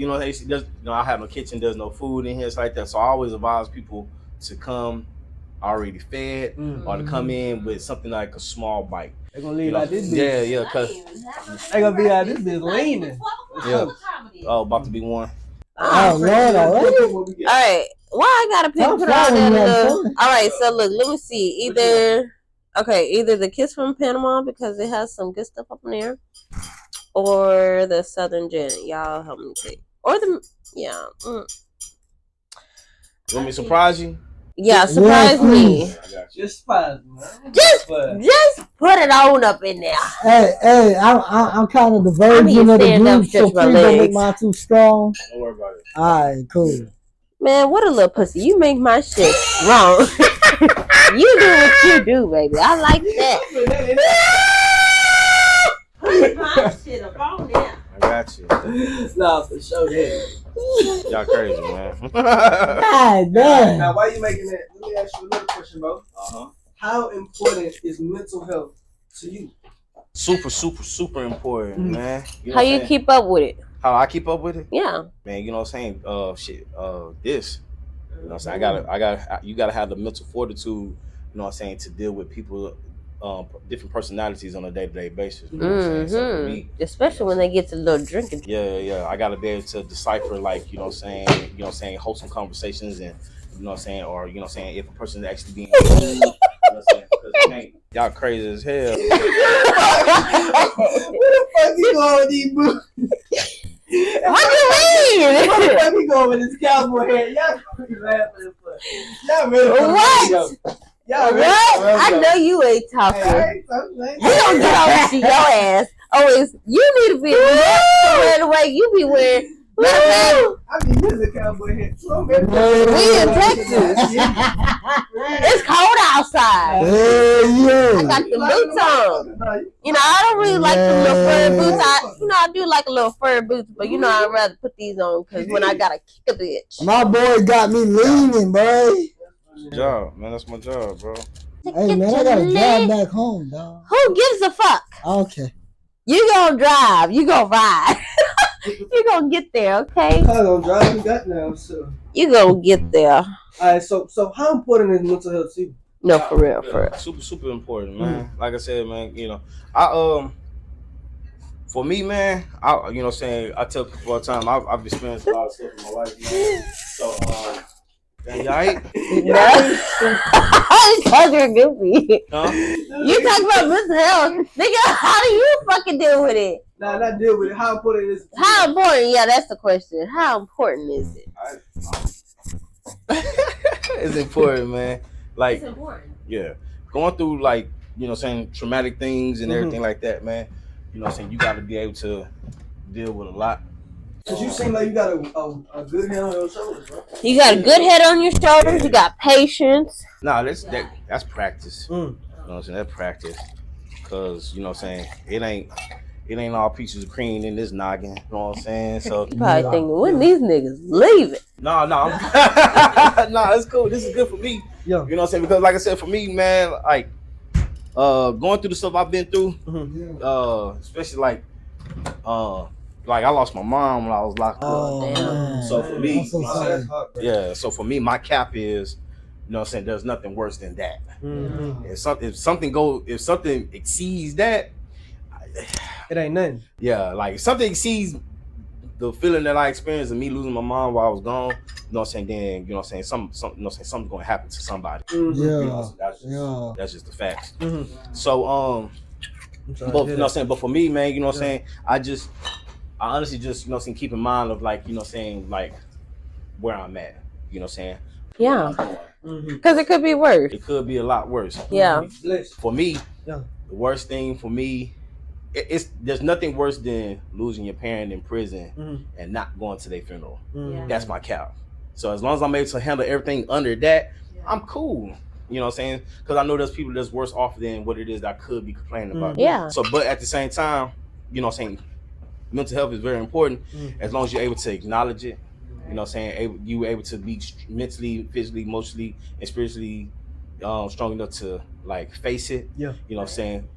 I have no kitchen. There's no food in here. It's like that. So I always advise people to come already fed or to come in with something like a small bite. They're gonna leave like this bitch. Yeah, cause they gonna be like this bitch leaning. Yeah. Oh, about to be one. Oh Lord, all right. Why I gotta put all that all right, so look, let me see. Either the Kiss from Panama because it has some good stuff up in there, or the Southern Gin. Y'all help me pick. Or the Want me to surprise you? Yeah, surprise me. Just surprise me. Just put it on up in there. Hey, I'm kind of the virgin of the group, so please don't make mine too strong. Don't worry about it. All right, cool. Man, what a little pussy. You make my shit strong. You do what you do, baby. I like that. Put my shit up on there. I got you. Nah, for sure. Y'all crazy, man. God damn. Now, why you making that? Let me ask you another question, bro. How important is mental health to you? Super important, man. How you keep up with it? How I keep up with it? Yeah. Man, you know what I'm saying? This. You know what I'm saying? You gotta have the mental fortitude, you know what I'm saying, to deal with people, different personalities on a day-to-day basis. You know what I'm saying? So for me, especially when they get to a little drinking. Yeah. I gotta be able to decipher, like, you know what I'm saying, wholesome conversations, and you know what I'm saying, or you know what I'm saying, if a person is actually being you know what I'm saying? Because y'all crazy as hell. Where the fuck you going with these boots? What do you mean? Where the fuck you going with this cowboy hat? Y'all laughing. Y'all really What? Y'all really I know you ain't talking. Hey, You don't get over to your ass. Always, you need to be wearing the way you be wearing. I mean, this is a cowboy hat. We in Texas. It's cold outside. I got the boots on. You know, I don't really like the little fur boots. I do like a little fur boots, but you know, I'd rather put these on because when I gotta kick a bitch. My boy got me leaning, bro. Job, man. That's my job, bro. Hey, man, I gotta drive back home, dog. Who gives a fuck? Okay. You gonna drive. You gonna ride. You gonna get there, okay? I'm gonna drive you got now, so. You gonna get there. Alright, so how important is mental health to you? No, for real. Super important, man. Like I said, man, you know, for me, man, you know what I'm saying, I tell people all the time, I've experienced a lot of stuff in my life, man. So, man, y'all ain't? Because you're goofy. Huh? You talk about mental health. Nigga, how do you fucking deal with it? Nah, not deal with it. How important is it? How important? Yeah, that's the question. How important is it? It's important, man. Like, It's important. yeah, going through, like, you know what I'm saying, traumatic things and everything like that, man. You know what I'm saying, you got to be able to deal with a lot. Cause you seem like you got a good head on your shoulders, bro. You got a good head on your shoulders. You got patience. Nah, that's practice. Mm. You know what I'm saying? That's practice. Cause you know what I'm saying, it ain't all pieces of cream in this noggin. You know what I'm saying? So You probably thinking, when these niggas leaving? no, nah, it's cool. This is good for me. Yeah. You know what I'm saying? Because like I said, for me, man, like going through the stuff I've been through, especially like I lost my mom when I was locked up. Oh, man. So for me, I'm so sorry. so for me, my cap is, you know what I'm saying, there's nothing worse than that. Mm-hmm. If something exceeds that, It ain't nothing. yeah, like if something exceeds the feeling that I experienced of me losing my mom while I was gone, you know what I'm saying, then you know what I'm saying, something's gonna happen to somebody. Mm-hmm. Yeah. You know, that's just the facts. Mm-hmm. So but you know what I'm saying, but for me, man, you know what I'm saying, I honestly just, you know what I'm saying, keep in mind of, like, you know what I'm saying, like where I'm at. You know what I'm saying? Yeah. Mm-hmm. Because it could be worse. It could be a lot worse. Yeah. For me, Yeah. the worst thing for me, there's nothing worse than losing your parent in prison and not going to their funeral. Mm-hmm. That's my cap. So as long as I'm able to handle everything under that, I'm cool. You know what I'm saying? Because I know there's people that's worse off than what it is that I could be complaining about. Yeah. So, but at the same time, you know what I'm saying, mental health is very important as long as you're able to acknowledge it. You know what I'm saying? You able to be mentally, physically, emotionally, and spiritually strong enough to, like, face it. Yeah. You know what I'm saying?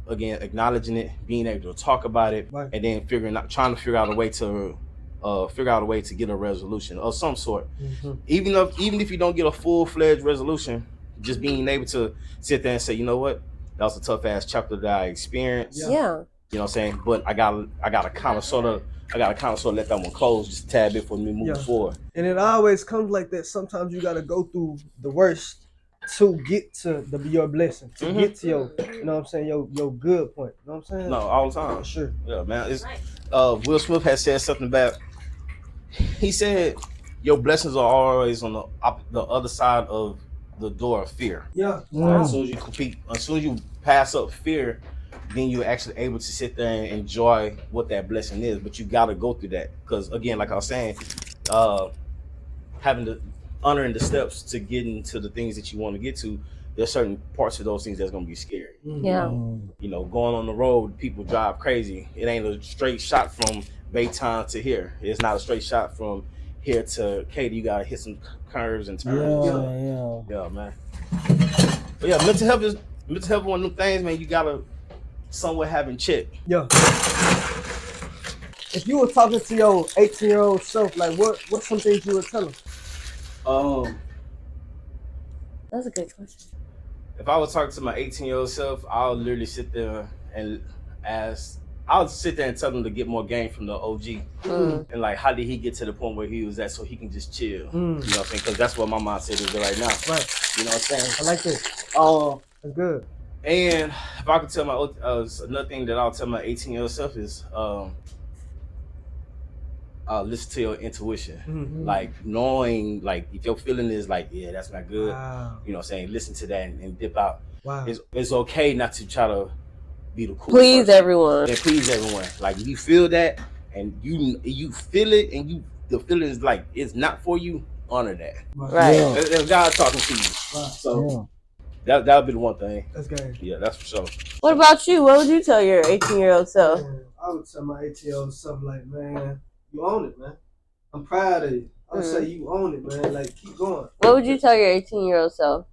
Again, acknowledging it, being able to talk about it, Right. and then trying to figure out a way to get a resolution of some sort. Mm-hmm. Even if you don't get a full-fledged resolution, just being able to sit there and say, you know what, that was a tough ass chapter that I experienced. Yeah. You know what I'm saying? But I gotta kind of sort of let that one close just a tad bit for me to move forward. And it always comes like that. Sometimes you gotta go through the worst to get to your blessing, to get to your, you know what I'm saying, your good point. You know what I'm saying? No, all the time. For sure. Yeah, man. It's Will Smith has said something about. He said, "Your blessings are always on the other side of the door of fear." Yeah. As soon as you pass up fear, then you're actually able to sit there and enjoy what that blessing is. But you gotta go through that, because again, like I was saying, honoring the steps to getting to the things that you want to get to, there's certain parts of those things that's gonna be scary. Yeah. You know, going on the road, people drive crazy. It ain't a straight shot from Baytown to here. It's not a straight shot from here to Katy. You gotta hit some curves and turns. Yeah, man. But yeah, mental health is one of them things, man, you gotta somewhat have in check. Yeah. if you were talking to your 18-year-old self, like what's some things you would tell him? That's a good question. If I was talking to my 18-year-old self, I'll literally sit there and I'll sit there and tell him to get more game from the OG. And like, how did he get to the point where he was at so he can just chill? You know what I'm saying? Because that's what my mindset is right now. Right. You know what I'm saying? I like this. That's good. And if I could tell my another thing that I'll tell my 18-year-old self is listen to your intuition. Like knowing, like if your feeling is like, yeah, that's not good. Wow. You know what I'm saying? Listen to that and dip out. Wow. It's okay not to try to be the cool Please person. everyone. And please everyone. Like you feel that and you feel it and the feeling is like it's not for you, honor that. Right. Yeah. If God talking to you. Wow. So that'll be the one thing. That's good. Yeah, that's for sure. What about you? What would you tell your 18-year-old self? Man, I would tell my 18-year-old self, like, man, you own it, man. I'm proud of you. I would say you own it, man. Like, keep going. What would you tell your 18-year-old self?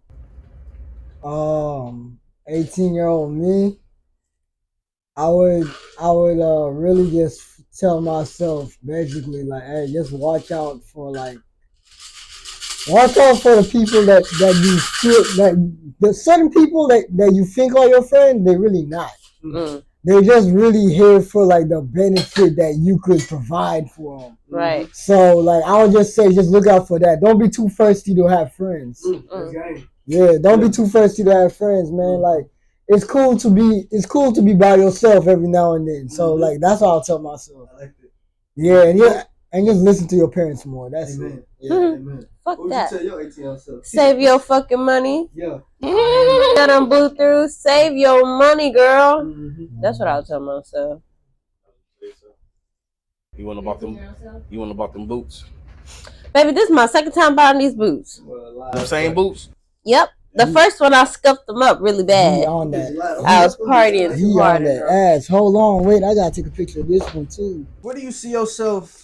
18-year-old me, I would really just tell myself basically like, hey, just watch out for the people that you feel that the certain people that you think are your friends, they're really not. They're just really here for like the benefit that you could provide for them. Right. So like I would just say, just look out for that. Don't be too thirsty to have friends. Yeah, don't be too thirsty to have friends, man. Like it's cool to be by yourself every now and then. So like that's what I'll tell myself. I like it. Yeah, and just listen to your parents more. That's Amen. it. Yeah. Amen. Fuck What would that. you tell your 18-year-old self? Save your fucking money. Yeah. That done blew through. Save your money, girl. That's what I'll tell myself. You want about them boots? Baby, this is my second time buying these boots. The same boots? Yep. The first one I scuffed them up really He bad. on that. I was partying He too on hard. that ass. Hold on, wait. I gotta take a picture of this one too. Where do you see yourself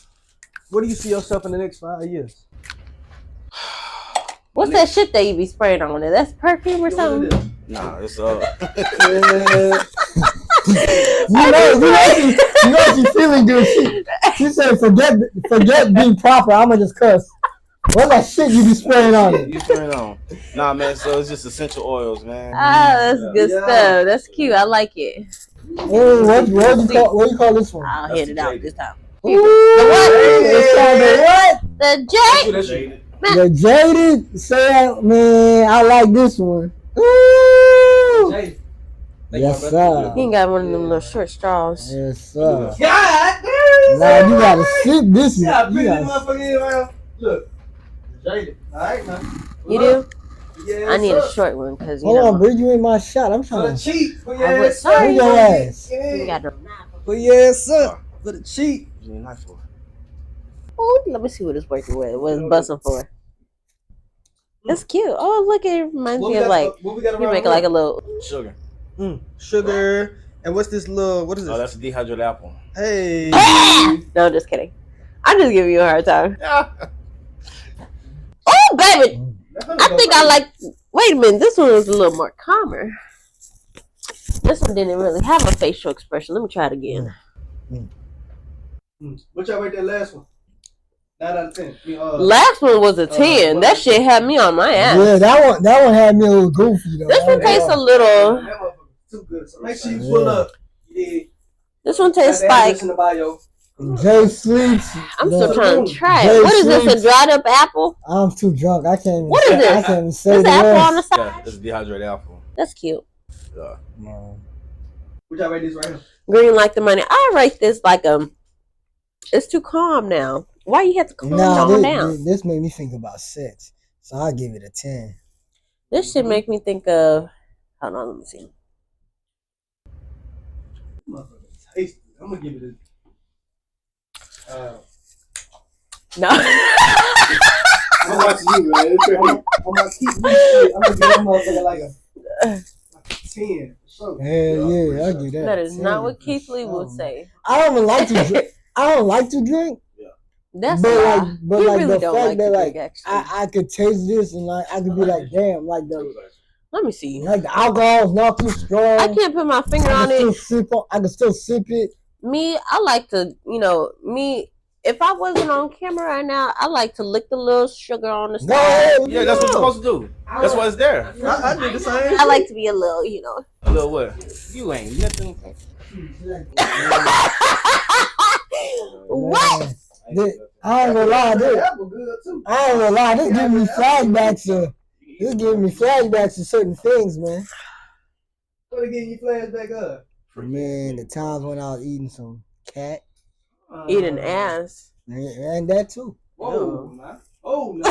in the next 5 years? What's that shit that you be spraying on there? That's perfume or something? Nah, it's You know she feeling good. She said, forget being proper. I'ma just cuss. What's that shit you be spraying on it? You spraying on? Nah, man. So it's just essential oils, man. Ah, that's good stuff. That's cute. I like it. Hey, what you call this one? I'll hit it out this time. Ooh, it's called the what? The J. The jaded. Say, man, I like this one. Ooh. Yes, sir. He ain't got one of them little short straws. Yes, sir. God Now you gotta sip this one. Yeah, You bring this gotta- motherfucker in, man. Look. Jaded. Alright, man. You do? Yeah, I need a short one because you Hold know. on, bring you in my shot. I'm For trying the to cheat. Put I your would ass say- bring your ass. You got no. Put your ass up. For the cheat. Oh, let me see what it's working with. What it's busting for. It's cute. Oh, look, it reminds me of like what we got you around make here? like a little. Sugar. Sugar. And what's this little, what is Oh, this? that's a dehydrated apple. Hey. No, just kidding. I'm just giving you a hard time. Oh, baby. I think I like. Wait a minute. This one was a little more calmer. This one didn't really have a facial expression. Let me try it again. What y'all rate that last one? 9 out of 10. Last one was a 10. That shit had me on my ass. Yeah, that one had me a little goofy though. This one tastes a little. That motherfucker too good. So make sure you pull up. Yeah. This one tastes Got the like. address in the bio. Jay sleeps. I'm still trying to try Jay it. What is this? sleeps. A dried up apple? I'm too drunk. I can't even What say, is this? I can't even say There's the apple on the rest. side. Yeah, it's a dehydrated apple. That's cute. Yeah. No. What y'all rate this right here? Green like the money. I rate this like it's too calm now. Why you have to calm down? This made me think about sex. So I'll give it a 10. This should make me think of. Hold on, let me see. Motherfucker tasty. I'm gonna give it a. No. I'm watching you, man. I'm gonna keep you straight. I'm gonna give that motherfucker like a 10. So, Yeah, I'll give that. That is 10. not what Keith Lee would say. I don't like to drink. I don't like to drink. That's But a lie. like, but He like really the don't fact like that to like drink, actually. I could taste this and like I could be like, damn, like Let me see. the alcohol is not too strong. I can't put my finger I on can it. still sip it, Me, I like to, if I wasn't on camera right now, I like to lick the little sugar on the side. Yeah, that's what you're supposed to do. That's why it's there. I did the same. I like to be a little, A little what? You ain't nothing. What? I ain't gonna lie, this giving me flashbacks to certain things, man. What again? You flashback up? Man, the times when I was eating some cat. Eating ass. And that too. Whoa, man. Oh, no.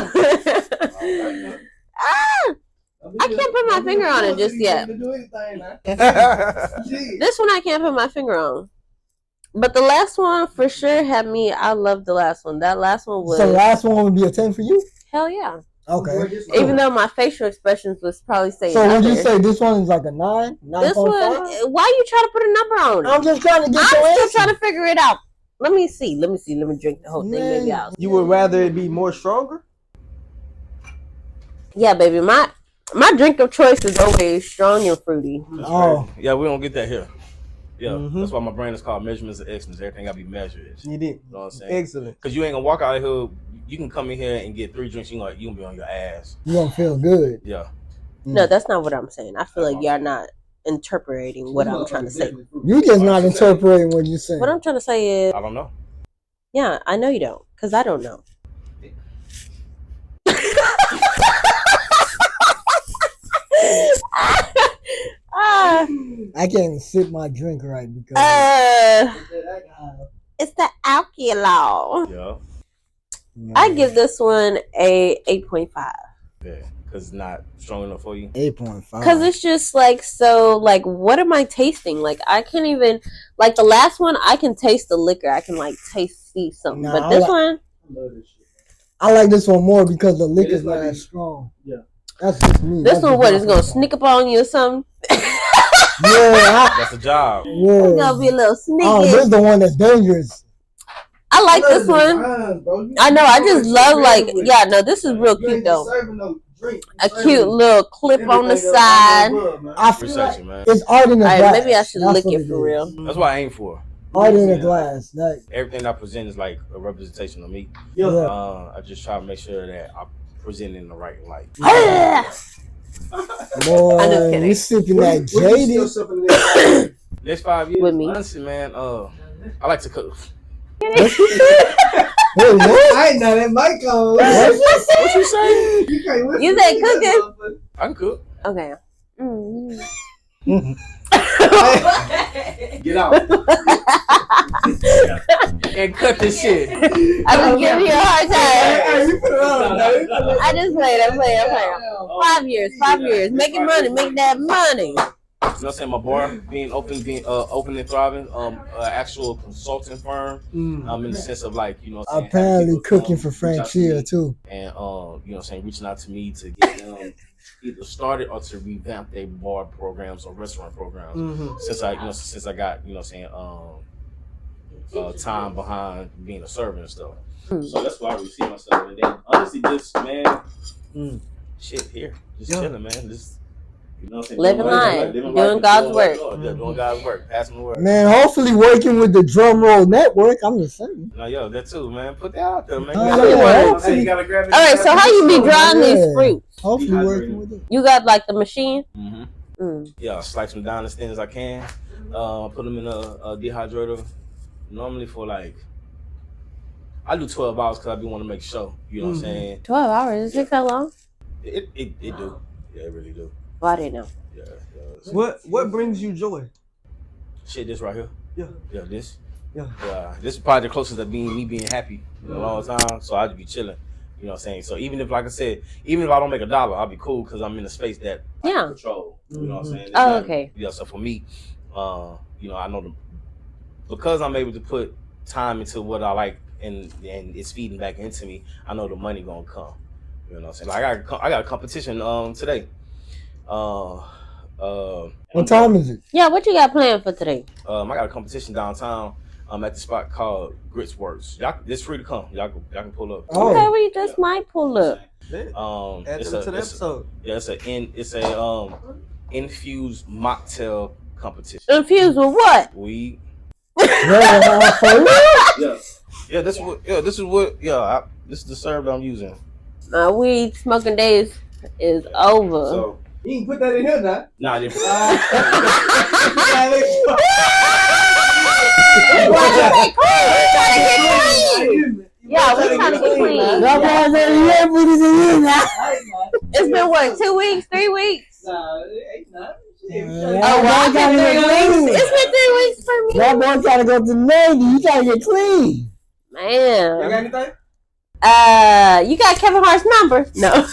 I can't put my finger on it just yet. This one I can't put my finger on. But the last one for sure had me. I love the last one. That last one was. So the last one would be a 10 for you? Hell yeah. Okay. Even though my facial expressions was probably saying. So would you say this one is like a 9? 9.5? This one. Why are you trying to put a number on it? I'm just trying to get I'm your still answer. trying to figure it out. Let me see. Let me drink the whole thing. Maybe I'll. You would rather it be more stronger? Yeah, baby. My drink of choice is always strong and fruity. Oh. Yeah, we don't get that here. Yeah, that's why my brand is called Measurements of Excellence. Everything gotta be measured. You did. You know what I'm saying? Excellent. Because you ain't gonna walk out of here. You can come in here and get 3 drinks. You gonna be on your ass. You gonna feel good. Yeah. No, that's not what I'm saying. I feel like y'all not interpreting what I'm trying to say. You just not interpreting what you're saying. What I'm trying to say is, I don't know. yeah, I know you don't, because I don't know. I can't even sip my drink right because it's the alcohol. Yeah. I give this one a 8.5. Yeah. Because it's not strong enough for you. 8.5. Because it's just like, so, like, what am I tasting? Like, I can't even, like, the last one, I can taste the liquor. I can, like, see something. Nah, but this one, I like this one more because the liquor's not as strong. Yeah. That's just me. this one, what, is going to sneak up on you or something? Yeah. That's a job. Yeah. It's going to be a little sneaky. Oh, this is the one that's dangerous. I like this one. I know, I just love, like, yeah, no, this is real cute, though. A cute little clip on the side. I feel like it's art in a glass. Alright, maybe I should lick it for real. That's what I aim for. Art in a glass. Like, everything I present is like a representation of me. Yeah. I just try to make sure that I present it in the right light. Boy, you sipping that jaded. Next 5 years, With me. honestly, man, I like to cook. What you said? Wait, what? I ain't know that mic on. What you say? You said cooking? I can cook. Okay. Get out. And cut this shit. I just give you a hard time. I just played. I'm playing. 5 years. Making money. Make that money. You know what I'm saying? My bar being open and thriving. Actual consulting firm. In the sense of like, you know what I'm saying, Apparently cooking for Franchia too. And you know what I'm saying, reaching out to me to get them either started or to revamp their bar programs or restaurant programs. Since I got, you know what I'm saying, time behind being a server and stuff. So that's why I see myself. And then honestly, just man, shit here, just chilling, man. Just, you know what I'm saying, living life, doing God's work. Doing God's work, passing the word. Man, hopefully working with the Drumroll network. I'm just saying. No, yo, that too, man. Put that out there, man. Hopefully. You gotta grab it. All right, so how you be drying these fruits? Hopefully working with it. You got like the machine? Yeah, slice them down as thin as I can. Put them in a dehydrator. Normally for like, I do 12 hours because I be want to make sure. You know what I'm saying? 12 hours? It takes that long? It do. Yeah, it really do. Well, I didn't know. Yeah. What brings you joy? Shit, this right here. Yeah. Yeah, this. Yeah. This is probably the closest to me being happy in a long time. So I'd be chilling. You know what I'm saying? So even if, like I said, even if I don't make $1, I'll be cool because I'm in a space that I can control. You know what I'm saying? It's not, okay. Yeah. So for me, you know, I know because I'm able to put time into what I like and it's feeding back into me, I know the money gonna come. You know what I'm saying? Like I got a competition today. What time is it? Yeah, what you got planned for today? I got a competition downtown. At the spot called Grits Works. Y'all, it's free to come. Y'all can pull up. Oh. Okay, we just might pull up. Add them to the episode. It's a infused mocktail competition. Infused with what? Weed. Yeah, this is the syrup that I'm using. My weed smoking days is over. So You can put that in here now. nah, I didn't. Yeah, we're trying to get clean. It's been what, 2 weeks, 3 weeks? Nah, it ain't not. Oh, well, it's been 3 weeks. It's been 3 weeks for me. That boy trying to go to Navy. You trying to get clean. You got Man. anything? You got Kevin Hart's number? No.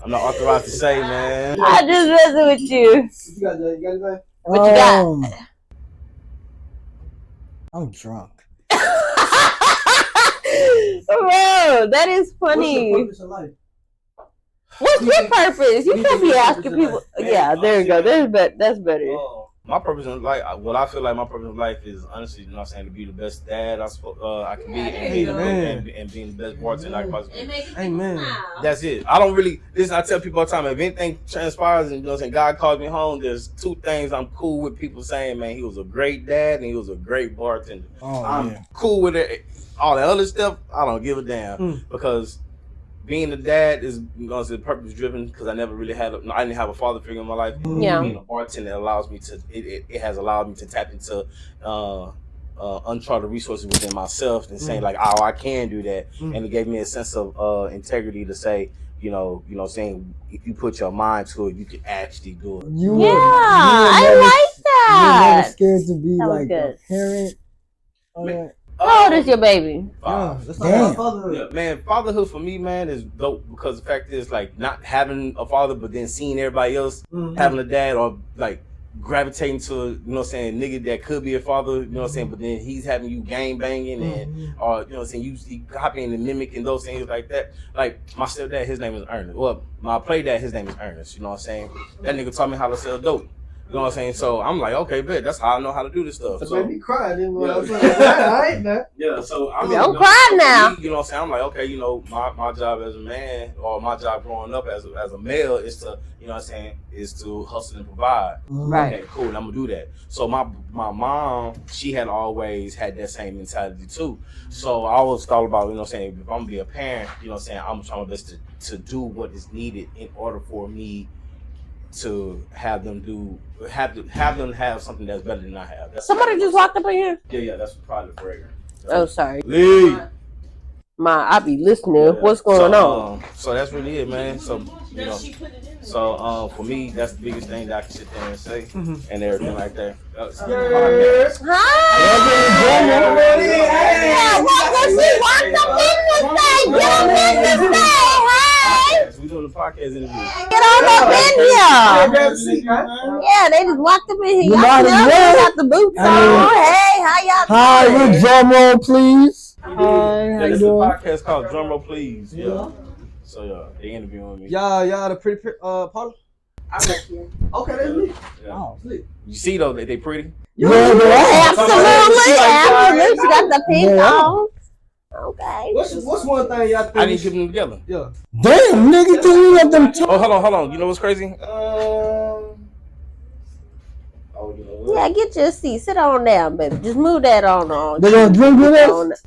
I'm not authorized to say, man. I just messing with you. You got anything? What you got? I'm drunk. Bro, that is funny. What's the purpose of life? What's your purpose? You can't be asking people. Yeah, there you go. That's better. My purpose in life, what I feel like my purpose in life is honestly, you know what I'm saying, to be the best dad I can be and being the best bartender I can possibly be. Amen. That's it. I don't really, I tell people all the time, if anything transpires and you know what I'm saying, God calls me home, there's 2 things I'm cool with people saying, man, he was a great dad and he was a great bartender. I'm cool with it. All the other stuff, I don't give a damn because being a dad is, you know, purpose driven because I never really I didn't have a father figure in my life. Yeah. Being a bartender allows me to, it has allowed me to tap into uncharted resources within myself and saying like, oh, I can do that. And it gave me a sense of integrity to say, you know, saying if you put your mind to it, you can actually do it. I like that. You're never scared to be That was like good. a parent. How old is your baby? Let's talk about fatherhood. Yeah, man, fatherhood for me, man, is dope because the fact is, like, not having a father, but then seeing everybody else having a dad, or like gravitating to, you know what I'm saying, nigga that could be a father, you know what I'm saying, but then he's having you gang banging and, or, you know what I'm saying, you copying and mimicking those things like that. Like, my stepdad, his name is Ernest. Well, my play dad, his name is Ernest, you know what I'm saying? That nigga taught me how to sell dope. You know what I'm saying? So I'm like, okay, bet that's how I know how to do this stuff. So made me cry. Yeah, so I mean, Don't cry now. You know what I'm saying? I'm like, okay, you know, my job as a man, or my job growing up as a male is to, you know what I'm saying, is to hustle and provide. Right. Okay, cool, and I'm gonna do that. So my mom, she had always had that same mentality too. So I always thought about, you know what I'm saying, if I'm gonna be a parent, you know what I'm saying, I'm trying my best to do what is needed in order for me to have them have something that's better than I have. That's Somebody just walked up in here. Yeah, that's probably the breaker. Oh, sorry. Lee. I be listening. What's going on? So that's really it, man. So you know, so for me, that's the biggest thing that I can sit there and say, and everything like that. We doing the podcast interview. Get on up in here. Yeah, they just walked up in here. Y'all got the boots on. Hey, how y'all Hi, doing? with Drumroll, please. Hi, how This you is a doing? podcast called Drumroll, please. Yeah. So they interviewing me. Y'all the pretty Paula? I like you. Okay, that's me. Yeah. Oh, sweet. You see though that they pretty. Absolutely. She got the pink on. Okay. What's one thing y'all think? I didn't get them together. Yeah. Damn, nigga, can you let them talk? Oh, hold on. You know what's crazy? Yeah, get your seat. Sit on down, baby. Just move that on. They gonna drink with us?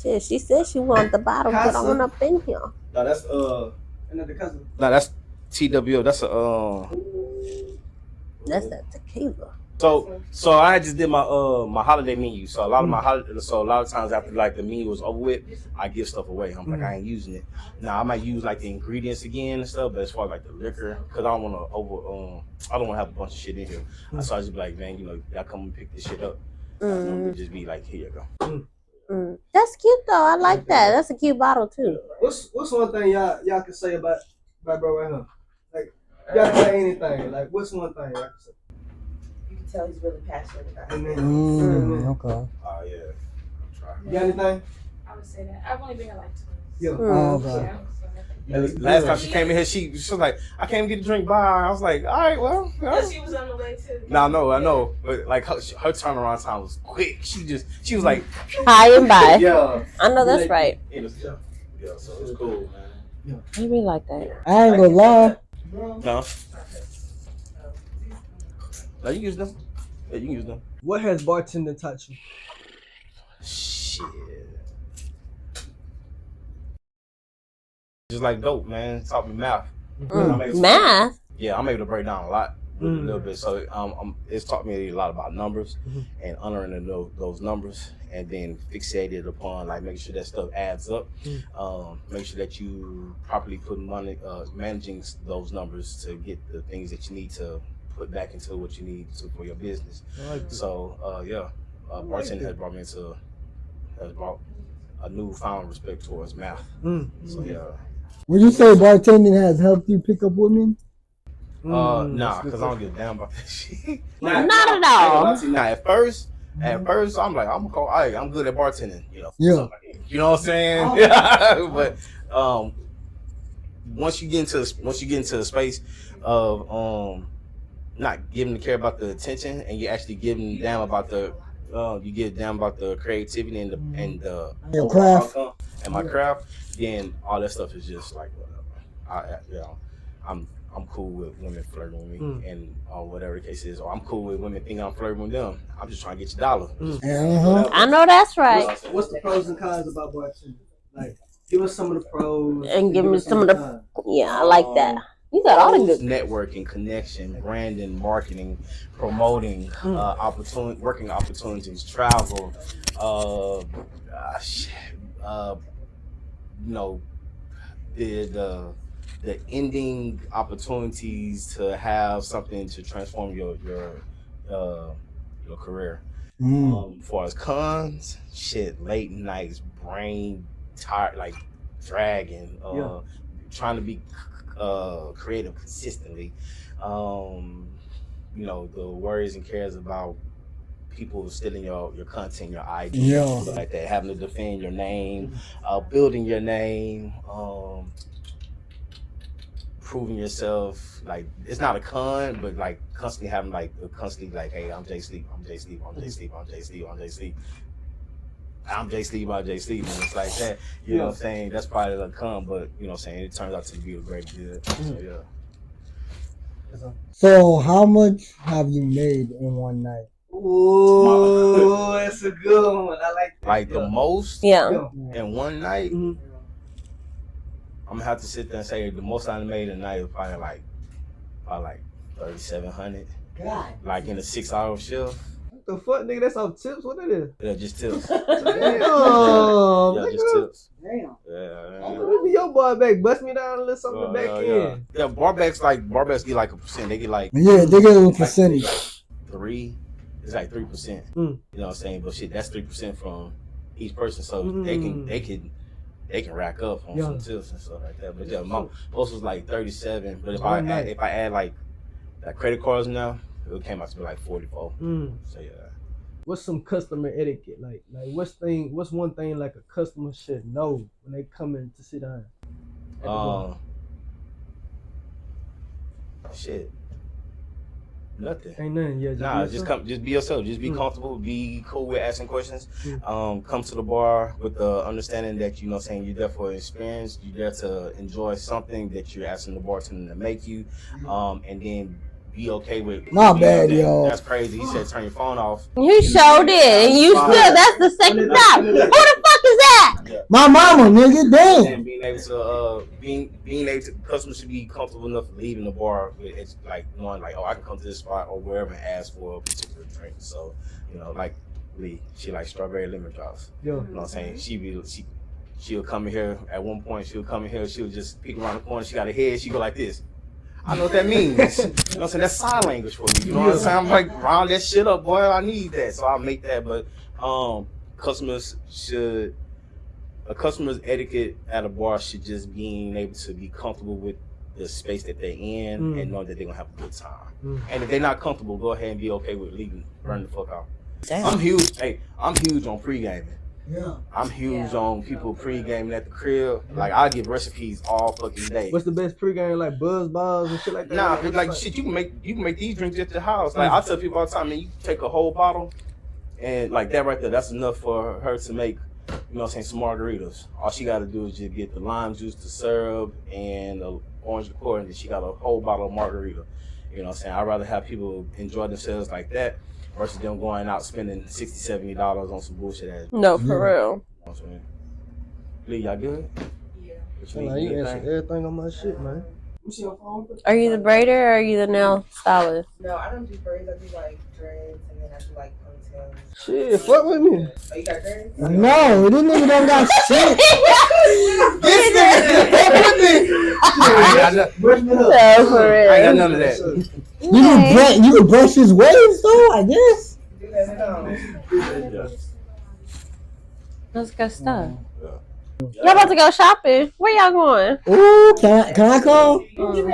Yeah, she said she wanted the bottle put on up in here. No, that's Another cousin. No, that's TWO. That's That's that tequila. So I just did my my holiday menu. So a lot of times after like the menu was over with, I give stuff away. I'm like, I ain't using it. Now I might use like the ingredients again and stuff, but as far as like the liquor, because I don't want to I don't want to have a bunch of shit in here. So I just be like, man, you know, y'all come and pick this shit up. Just be like, here you go. That's cute though. I like that. That's a cute bottle too. What's one thing y'all can say about bro right here? Like y'all can say anything. Like what's one thing y'all can say? You can tell he's really passionate about it. Amen. Okay. Oh yeah. You got anything? I would say that. I've only been here like 2 Yeah. months. Okay. Last time she came in here, she was like, I can't get a drink by. I was like, all right, well. She was on the way too. No, I know. But like her turnaround time was quick. She was like, High and by. Yeah. I know that's right. yeah, so it's cool, man. I really like that. I ain't gonna lie. No. No, you can use them. Yeah, you can use them. What has bartending taught you? Shit. Just like dope, man. It taught me math. Math? Yeah, I'm able to break down a lot with a little bit. So it's taught me a lot about numbers and honoring those numbers, and then fixated upon like making sure that stuff adds up. Make sure that you properly put money, managing those numbers to get the things that you need to put back into what you need to for your business. So bartending has brought a newfound respect towards math. So yeah. Would you say bartending has helped you pick up women? Nah, because I don't give a damn about that shit. Not at all. Nah, at first, I'm like, I'm good at bartending, you know. Yeah. You know what I'm saying? But once you get into the space of not giving a care about the attention, and you actually giving damn about the you get down about the creativity and the your craft and my craft, then all that stuff is just like whatever. I'm cool with women flirting with me and whatever the case is, or I'm cool with women thinking I'm flirting with them. I'm just trying to get your dollar. I know that's right. What's the pros and cons about bartending? Like, give us some of the pros and give me some of the cons. Yeah, I like that. You got all the good networking, connection, branding, marketing, promoting, working opportunities, travel, the ending opportunities to have something to transform your career. As far as cons, late nights, brain tired, like dragging, trying to be creative consistently, the worries and cares about people stealing your content, your ideas, like that, having to defend your name, building your name, proving yourself. Like, it's not a con, but like constantly having like hey, I'm Jay Sleep, I'm Jay Sleep, I'm Jay Sleep, I'm Jay Sleep, I'm Jay Sleep, I'm Jay Sleep, I'm Jay Sleep, and it's like that. You know what I'm saying? That's probably the con, but you know what I'm saying, it turns out to be a great good. So yeah. So how much have you made in one night? Ooh, that's a good one. I like that. Like the most in one night, I'm gonna have to sit there and say the most I made a night was probably like 3,700. God. Like in a 6-hour shift. The fuck, nigga? That's off tips. What that is? Yeah, just tips. Damn. Just tips. Damn. Yeah. Let me your boy back. Bust me down a little something back in. Yeah, barbacks get like a percent. They get like they get a percentage. It's like 3%. You know what I'm saying? But shit, that's 3% from each person. So they can rack up on some tips and stuff like that. But yeah, most was like 37. But if I add like credit cards now, it came out to be like 44. So yeah. What's some customer etiquette? Like what's one thing like a customer should know when they come in to sit down? Nothing. Ain't nothing. Yeah. Just be yourself. Just be comfortable. Be cool with asking questions. Come to the bar with the understanding that you know what I'm saying, you're there for an experience. You're there to enjoy something that you're asking the bartender to make you. And then be okay with. Not bad, yo. That's crazy. He said turn your phone off. You sure did, and you still. That's the second time. Who the fuck is that? Yeah. My mama, nigga, damn. And being able to, customers should be comfortable enough leaving the bar with it's like knowing like, oh, I can come to this spot or wherever and ask for a particular drink. So, you know, like Lee, she likes strawberry lemon drops. You know what I'm saying? She'll come in here at one point. She'll just peek around the corner. She got a head. She go like this. I know what that means. You know what I'm saying? That's sign language for me. You know what I'm saying? I'm like, round that shit up, boy. I need that. So I'll make that. But a customer's etiquette at a bar should just being able to be comfortable with the space that they're in and know that they're gonna have a good time. And if they're not comfortable, go ahead and be okay with leaving. Burn the fuck out. Damn. I'm huge on pre-gaming. Yeah. I'm huge on people pre-gaming at the crib. Like, I give recipes all fucking day. What's the best pre-game? Like buzz bars and shit like that? Nah, like shit, you can make these drinks at your house. Like, I tell people all the time, man, you take a whole bottle and like that right there, that's enough for her to make, you know what I'm saying, some margaritas. All she gotta do is just get the lime juice, the syrup, and the orange liqueur, and then she got a whole bottle of margarita. You know what I'm saying? I'd rather have people enjoy themselves like that versus them going out spending $60, $70 on some bullshit ass. No, for real. You know what I'm saying? Lee, y'all good? Yeah. What You need, answer anything? everything on my shit, man. You see your phone? Are you the braider or are you the nail stylist? No, I don't do braids. I do like dreads and then I do like ponytails. Shit, fuck with me. Oh, you got dreads? No, this nigga don't got shit. Brush me up. No, for real. I ain't got none of that. You can brush his waves though, I guess. Do that That's good stuff. Y'all about to go shopping. Where y'all going? Ooh, can I call? You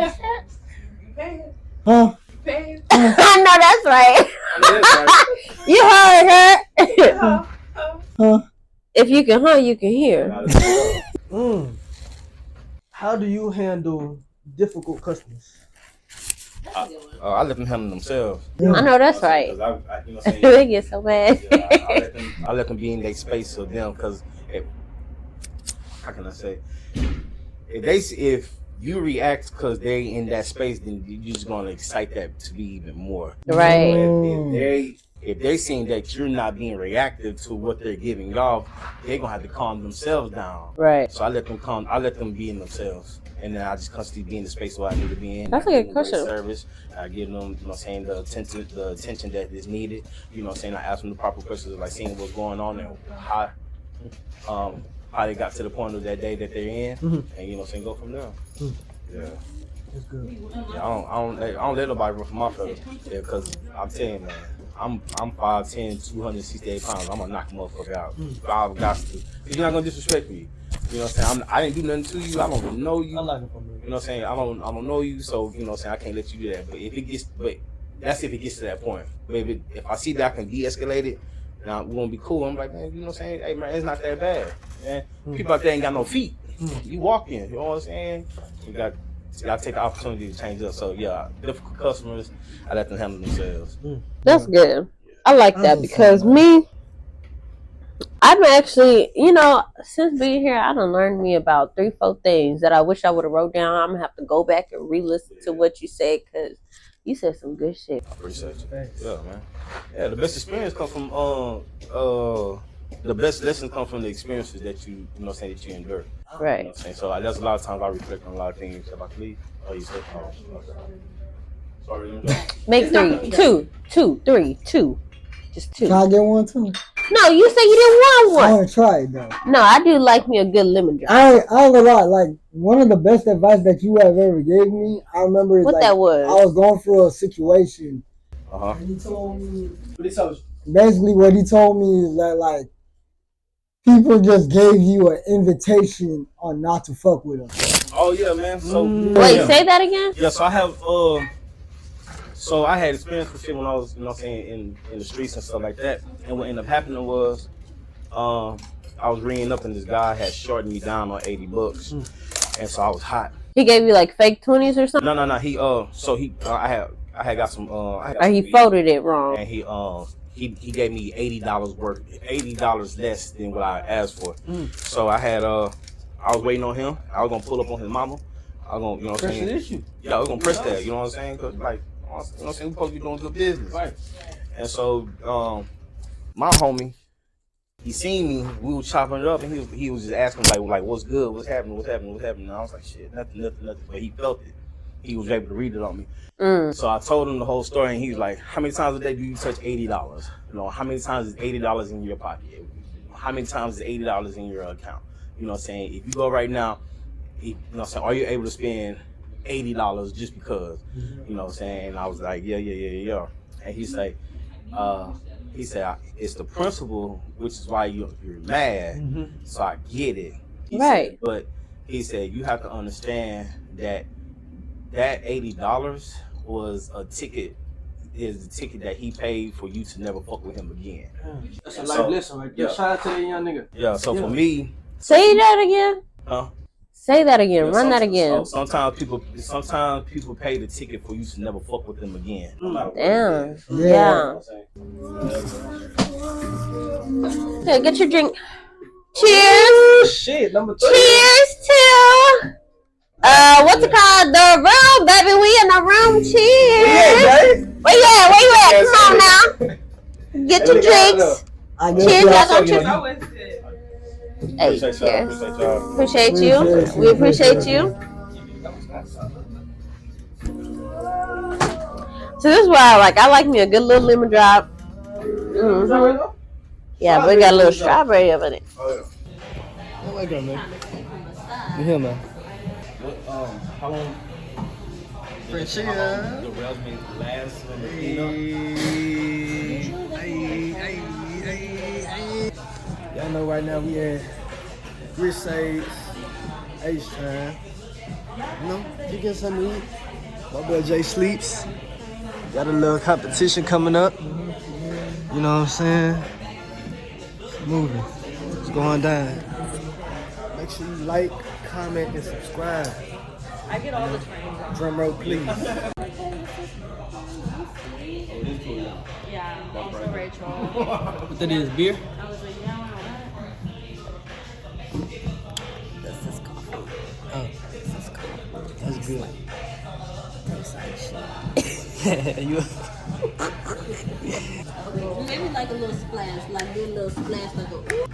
paying? Huh? You paying? I know that's right. You heard her. Huh? If you can hear, you can hear. How do you handle difficult customers? I let them handle themselves. I know that's right. 'Cause I you know what I'm saying? They get so mad. I let them be in their space of them because how can I say? If you react because they in that space, then you're just gonna excite that to be even more. Right. If they seeing that you're not being reactive to what they're giving off, they're gonna have to calm themselves down. Right. So I let them be in themselves. And then I just constantly be in the space where I need to be in. That's a good question. Service. I give them, you know what I'm saying, the attention that is needed. You know what I'm saying? I ask them the proper questions, like seeing what's going on and how they got to the point of that day that they're in. And you know what I'm saying, go from there. Yeah. That's good. Yeah, I don't let nobody run from my feathers. Yeah, because I'm telling you, man, I'm 5'10", 268 pounds. I'm gonna knock a motherfucker out. I've got to. Because you're not gonna disrespect me. You know what I'm saying? I didn't do nothing to you. I don't even know you. I like it from you. You know what I'm saying? I don't know you, so you know what I'm saying, I can't let you do that. But that's if it gets to that point. But if I see that I can de-escalate it, now we're gonna be cool. I'm like, man, you know what I'm saying? Hey man, it's not that bad. Man. People out there ain't got no feet. You walking, you know what I'm saying? You gotta take the opportunity to change up. So yeah, difficult customers, I let them handle themselves. That's good. I like that because I'm actually, you know, since being here, I done learned me about 3-4 things that I wish I would have wrote down. I'm gonna have to go back and re-listen to what you said because you said some good shit. I appreciate you. Yeah, man. Yeah, the best experience come from the best lessons come from the experiences that you know what I'm saying, that you endure. Right. You know what I'm saying? So that's a lot of times I reflect on a lot of things. If I can leave, you said, sorry. Make 3, 2, 3, 2. Just 2. Can I get one too? No, you said you didn't want one. I want to try it though. No, I do like me a good lemon drop. I ain't gonna lie, like one of the best advice that you have ever gave me, I remember What like that was? I was going through a situation. And he told me, Basically what he told me is that like people just gave you an invitation on not to fuck with them. Oh yeah, man. So Wait, say that again? Yeah, so I have so I had experience with shit when I was, you know what I'm saying, in the streets and stuff like that. And what ended up happening was I was ringing up and this guy had shorted me down on $80. And so I was hot. He gave you like fake 20s or something? No. I had got some Or he folded it wrong. And he gave me $80 worth, $80 less than what I asked for. So I was waiting on him. I was gonna pull up on his mama. I was gonna, you know what I'm saying? issue. Yeah, I was gonna press that, you know what I'm saying? Cause like, you know what I'm saying, we supposed to be doing good business. Right. And so my homie, he seen me, we were chopping it up, and he was just asking like what's good, what's happening? And I was like, shit, nothing. But he felt it. He was able to read it on me. So I told him the whole story, and he was like, how many times a day do you touch $80? You know, how many times is $80 in your pocket? How many times is $80 in your account? You know what I'm saying? If you go right now, you know what I'm saying, are you able to spend $80 just because? You know what I'm saying? And I was like, yeah. And he said, it's the principle, which is why you're mad. So I get it. He said, but he said, you have to understand that $80 was a ticket, is the ticket that he paid for you to never fuck with him again. That's a life lesson right there. Shout out to that young nigga. Yeah, so for me. Say that again. Huh? Say that again. Yeah, run that again. Sometimes people pay the ticket for you to never fuck with them again. Damn. Yeah. Here, get your drink. Cheers. Shit, number 3. Cheers to What's it called? The room, baby. We in the room. Cheers. Yeah, Where you at? Where you at? Come on now. Get your drinks. Cheers, y'all. Don't cheers. Hey, cheers. Appreciate you. We appreciate you. So this is why I like me a good little lemon drop. Mm-hmm. Yeah, but it got a little strawberry up in it. I like that, man. You hear, man? How long? Fresh The raspberry last Y'all know right now we at Rich Sage, H-Time. You know, you get something to eat. My boy Jay sleeps. Got a little competition coming up. You know what I'm saying? It's moving. It's going down. Make sure you like, comment, and subscribe. I get all the trainings. Drumroll, please. Yeah, also Rachel. What that is, beer? I was like, yeah, This is coffee. Oh, This is coffee. that's good. Tastes like shit. You. Maybe like a little splash, like do a little splash, like a.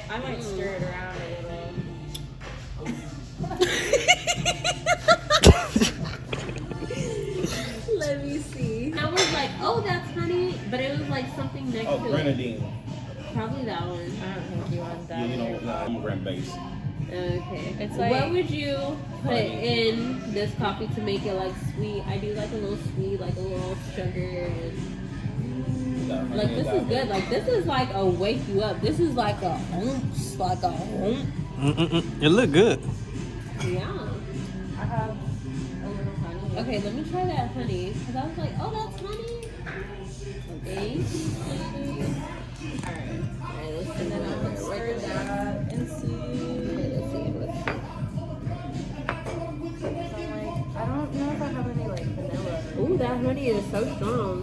I might stir it around a little. Let me see. I was like, oh, that's honey, but it was like something next to grenadine. it. Probably that one. I don't think you want that. I'm gram base. Okay. It's like- what would you put in this coffee to make it like sweet? I do like a little sweet, like a little sugar. And like this is good. Like this is like a wake you up. This is like a oomph, like a oomph. It look good. Yeah. I have a little honey. Okay, let me try that honey. Cause I was like, oh, that's honey. Okay. Alright, let's send that out there. Write it down. And see. Let's see. I don't know if I have any like vanilla. Ooh, that honey is so strong.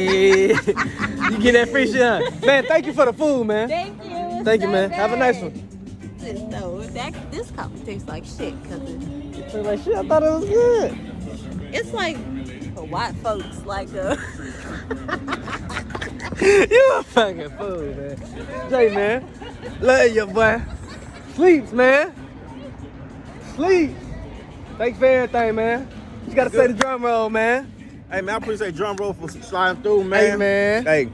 You get that free shit, huh? Man, thank you for the food, man. Thank you. Thank you, man. Have a nice one. This coffee tastes like shit because It tastes like shit. I thought it was good. it's like for white folks, like You a fucking fool, man. Jay, man. Love you, boy. Sleeps, man. Sleep. Thanks for everything, man. You gotta say the drum roll, man. Hey man, I appreciate Drumroll for sliding through, man. Hey, man. Hey,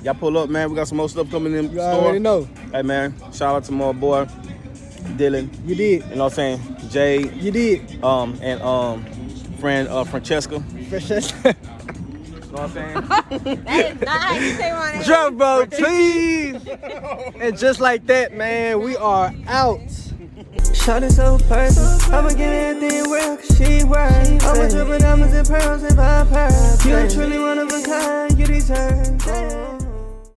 y'all pull up, man. We got some more stuff coming in the You store. already know. Hey man, shout out to my boy Dylan. You did. You know what I'm saying? Jay. You did. And friend Francesca. Fresh ass. You know what I'm saying? that is not how you say my name. Drum roll, please. And just like that, man, we are out. Shawty so perfect. I'ma give everything real, cause she worth. I'ma drip diamonds and pearls if I purse. You truly one of a kind, you deserve.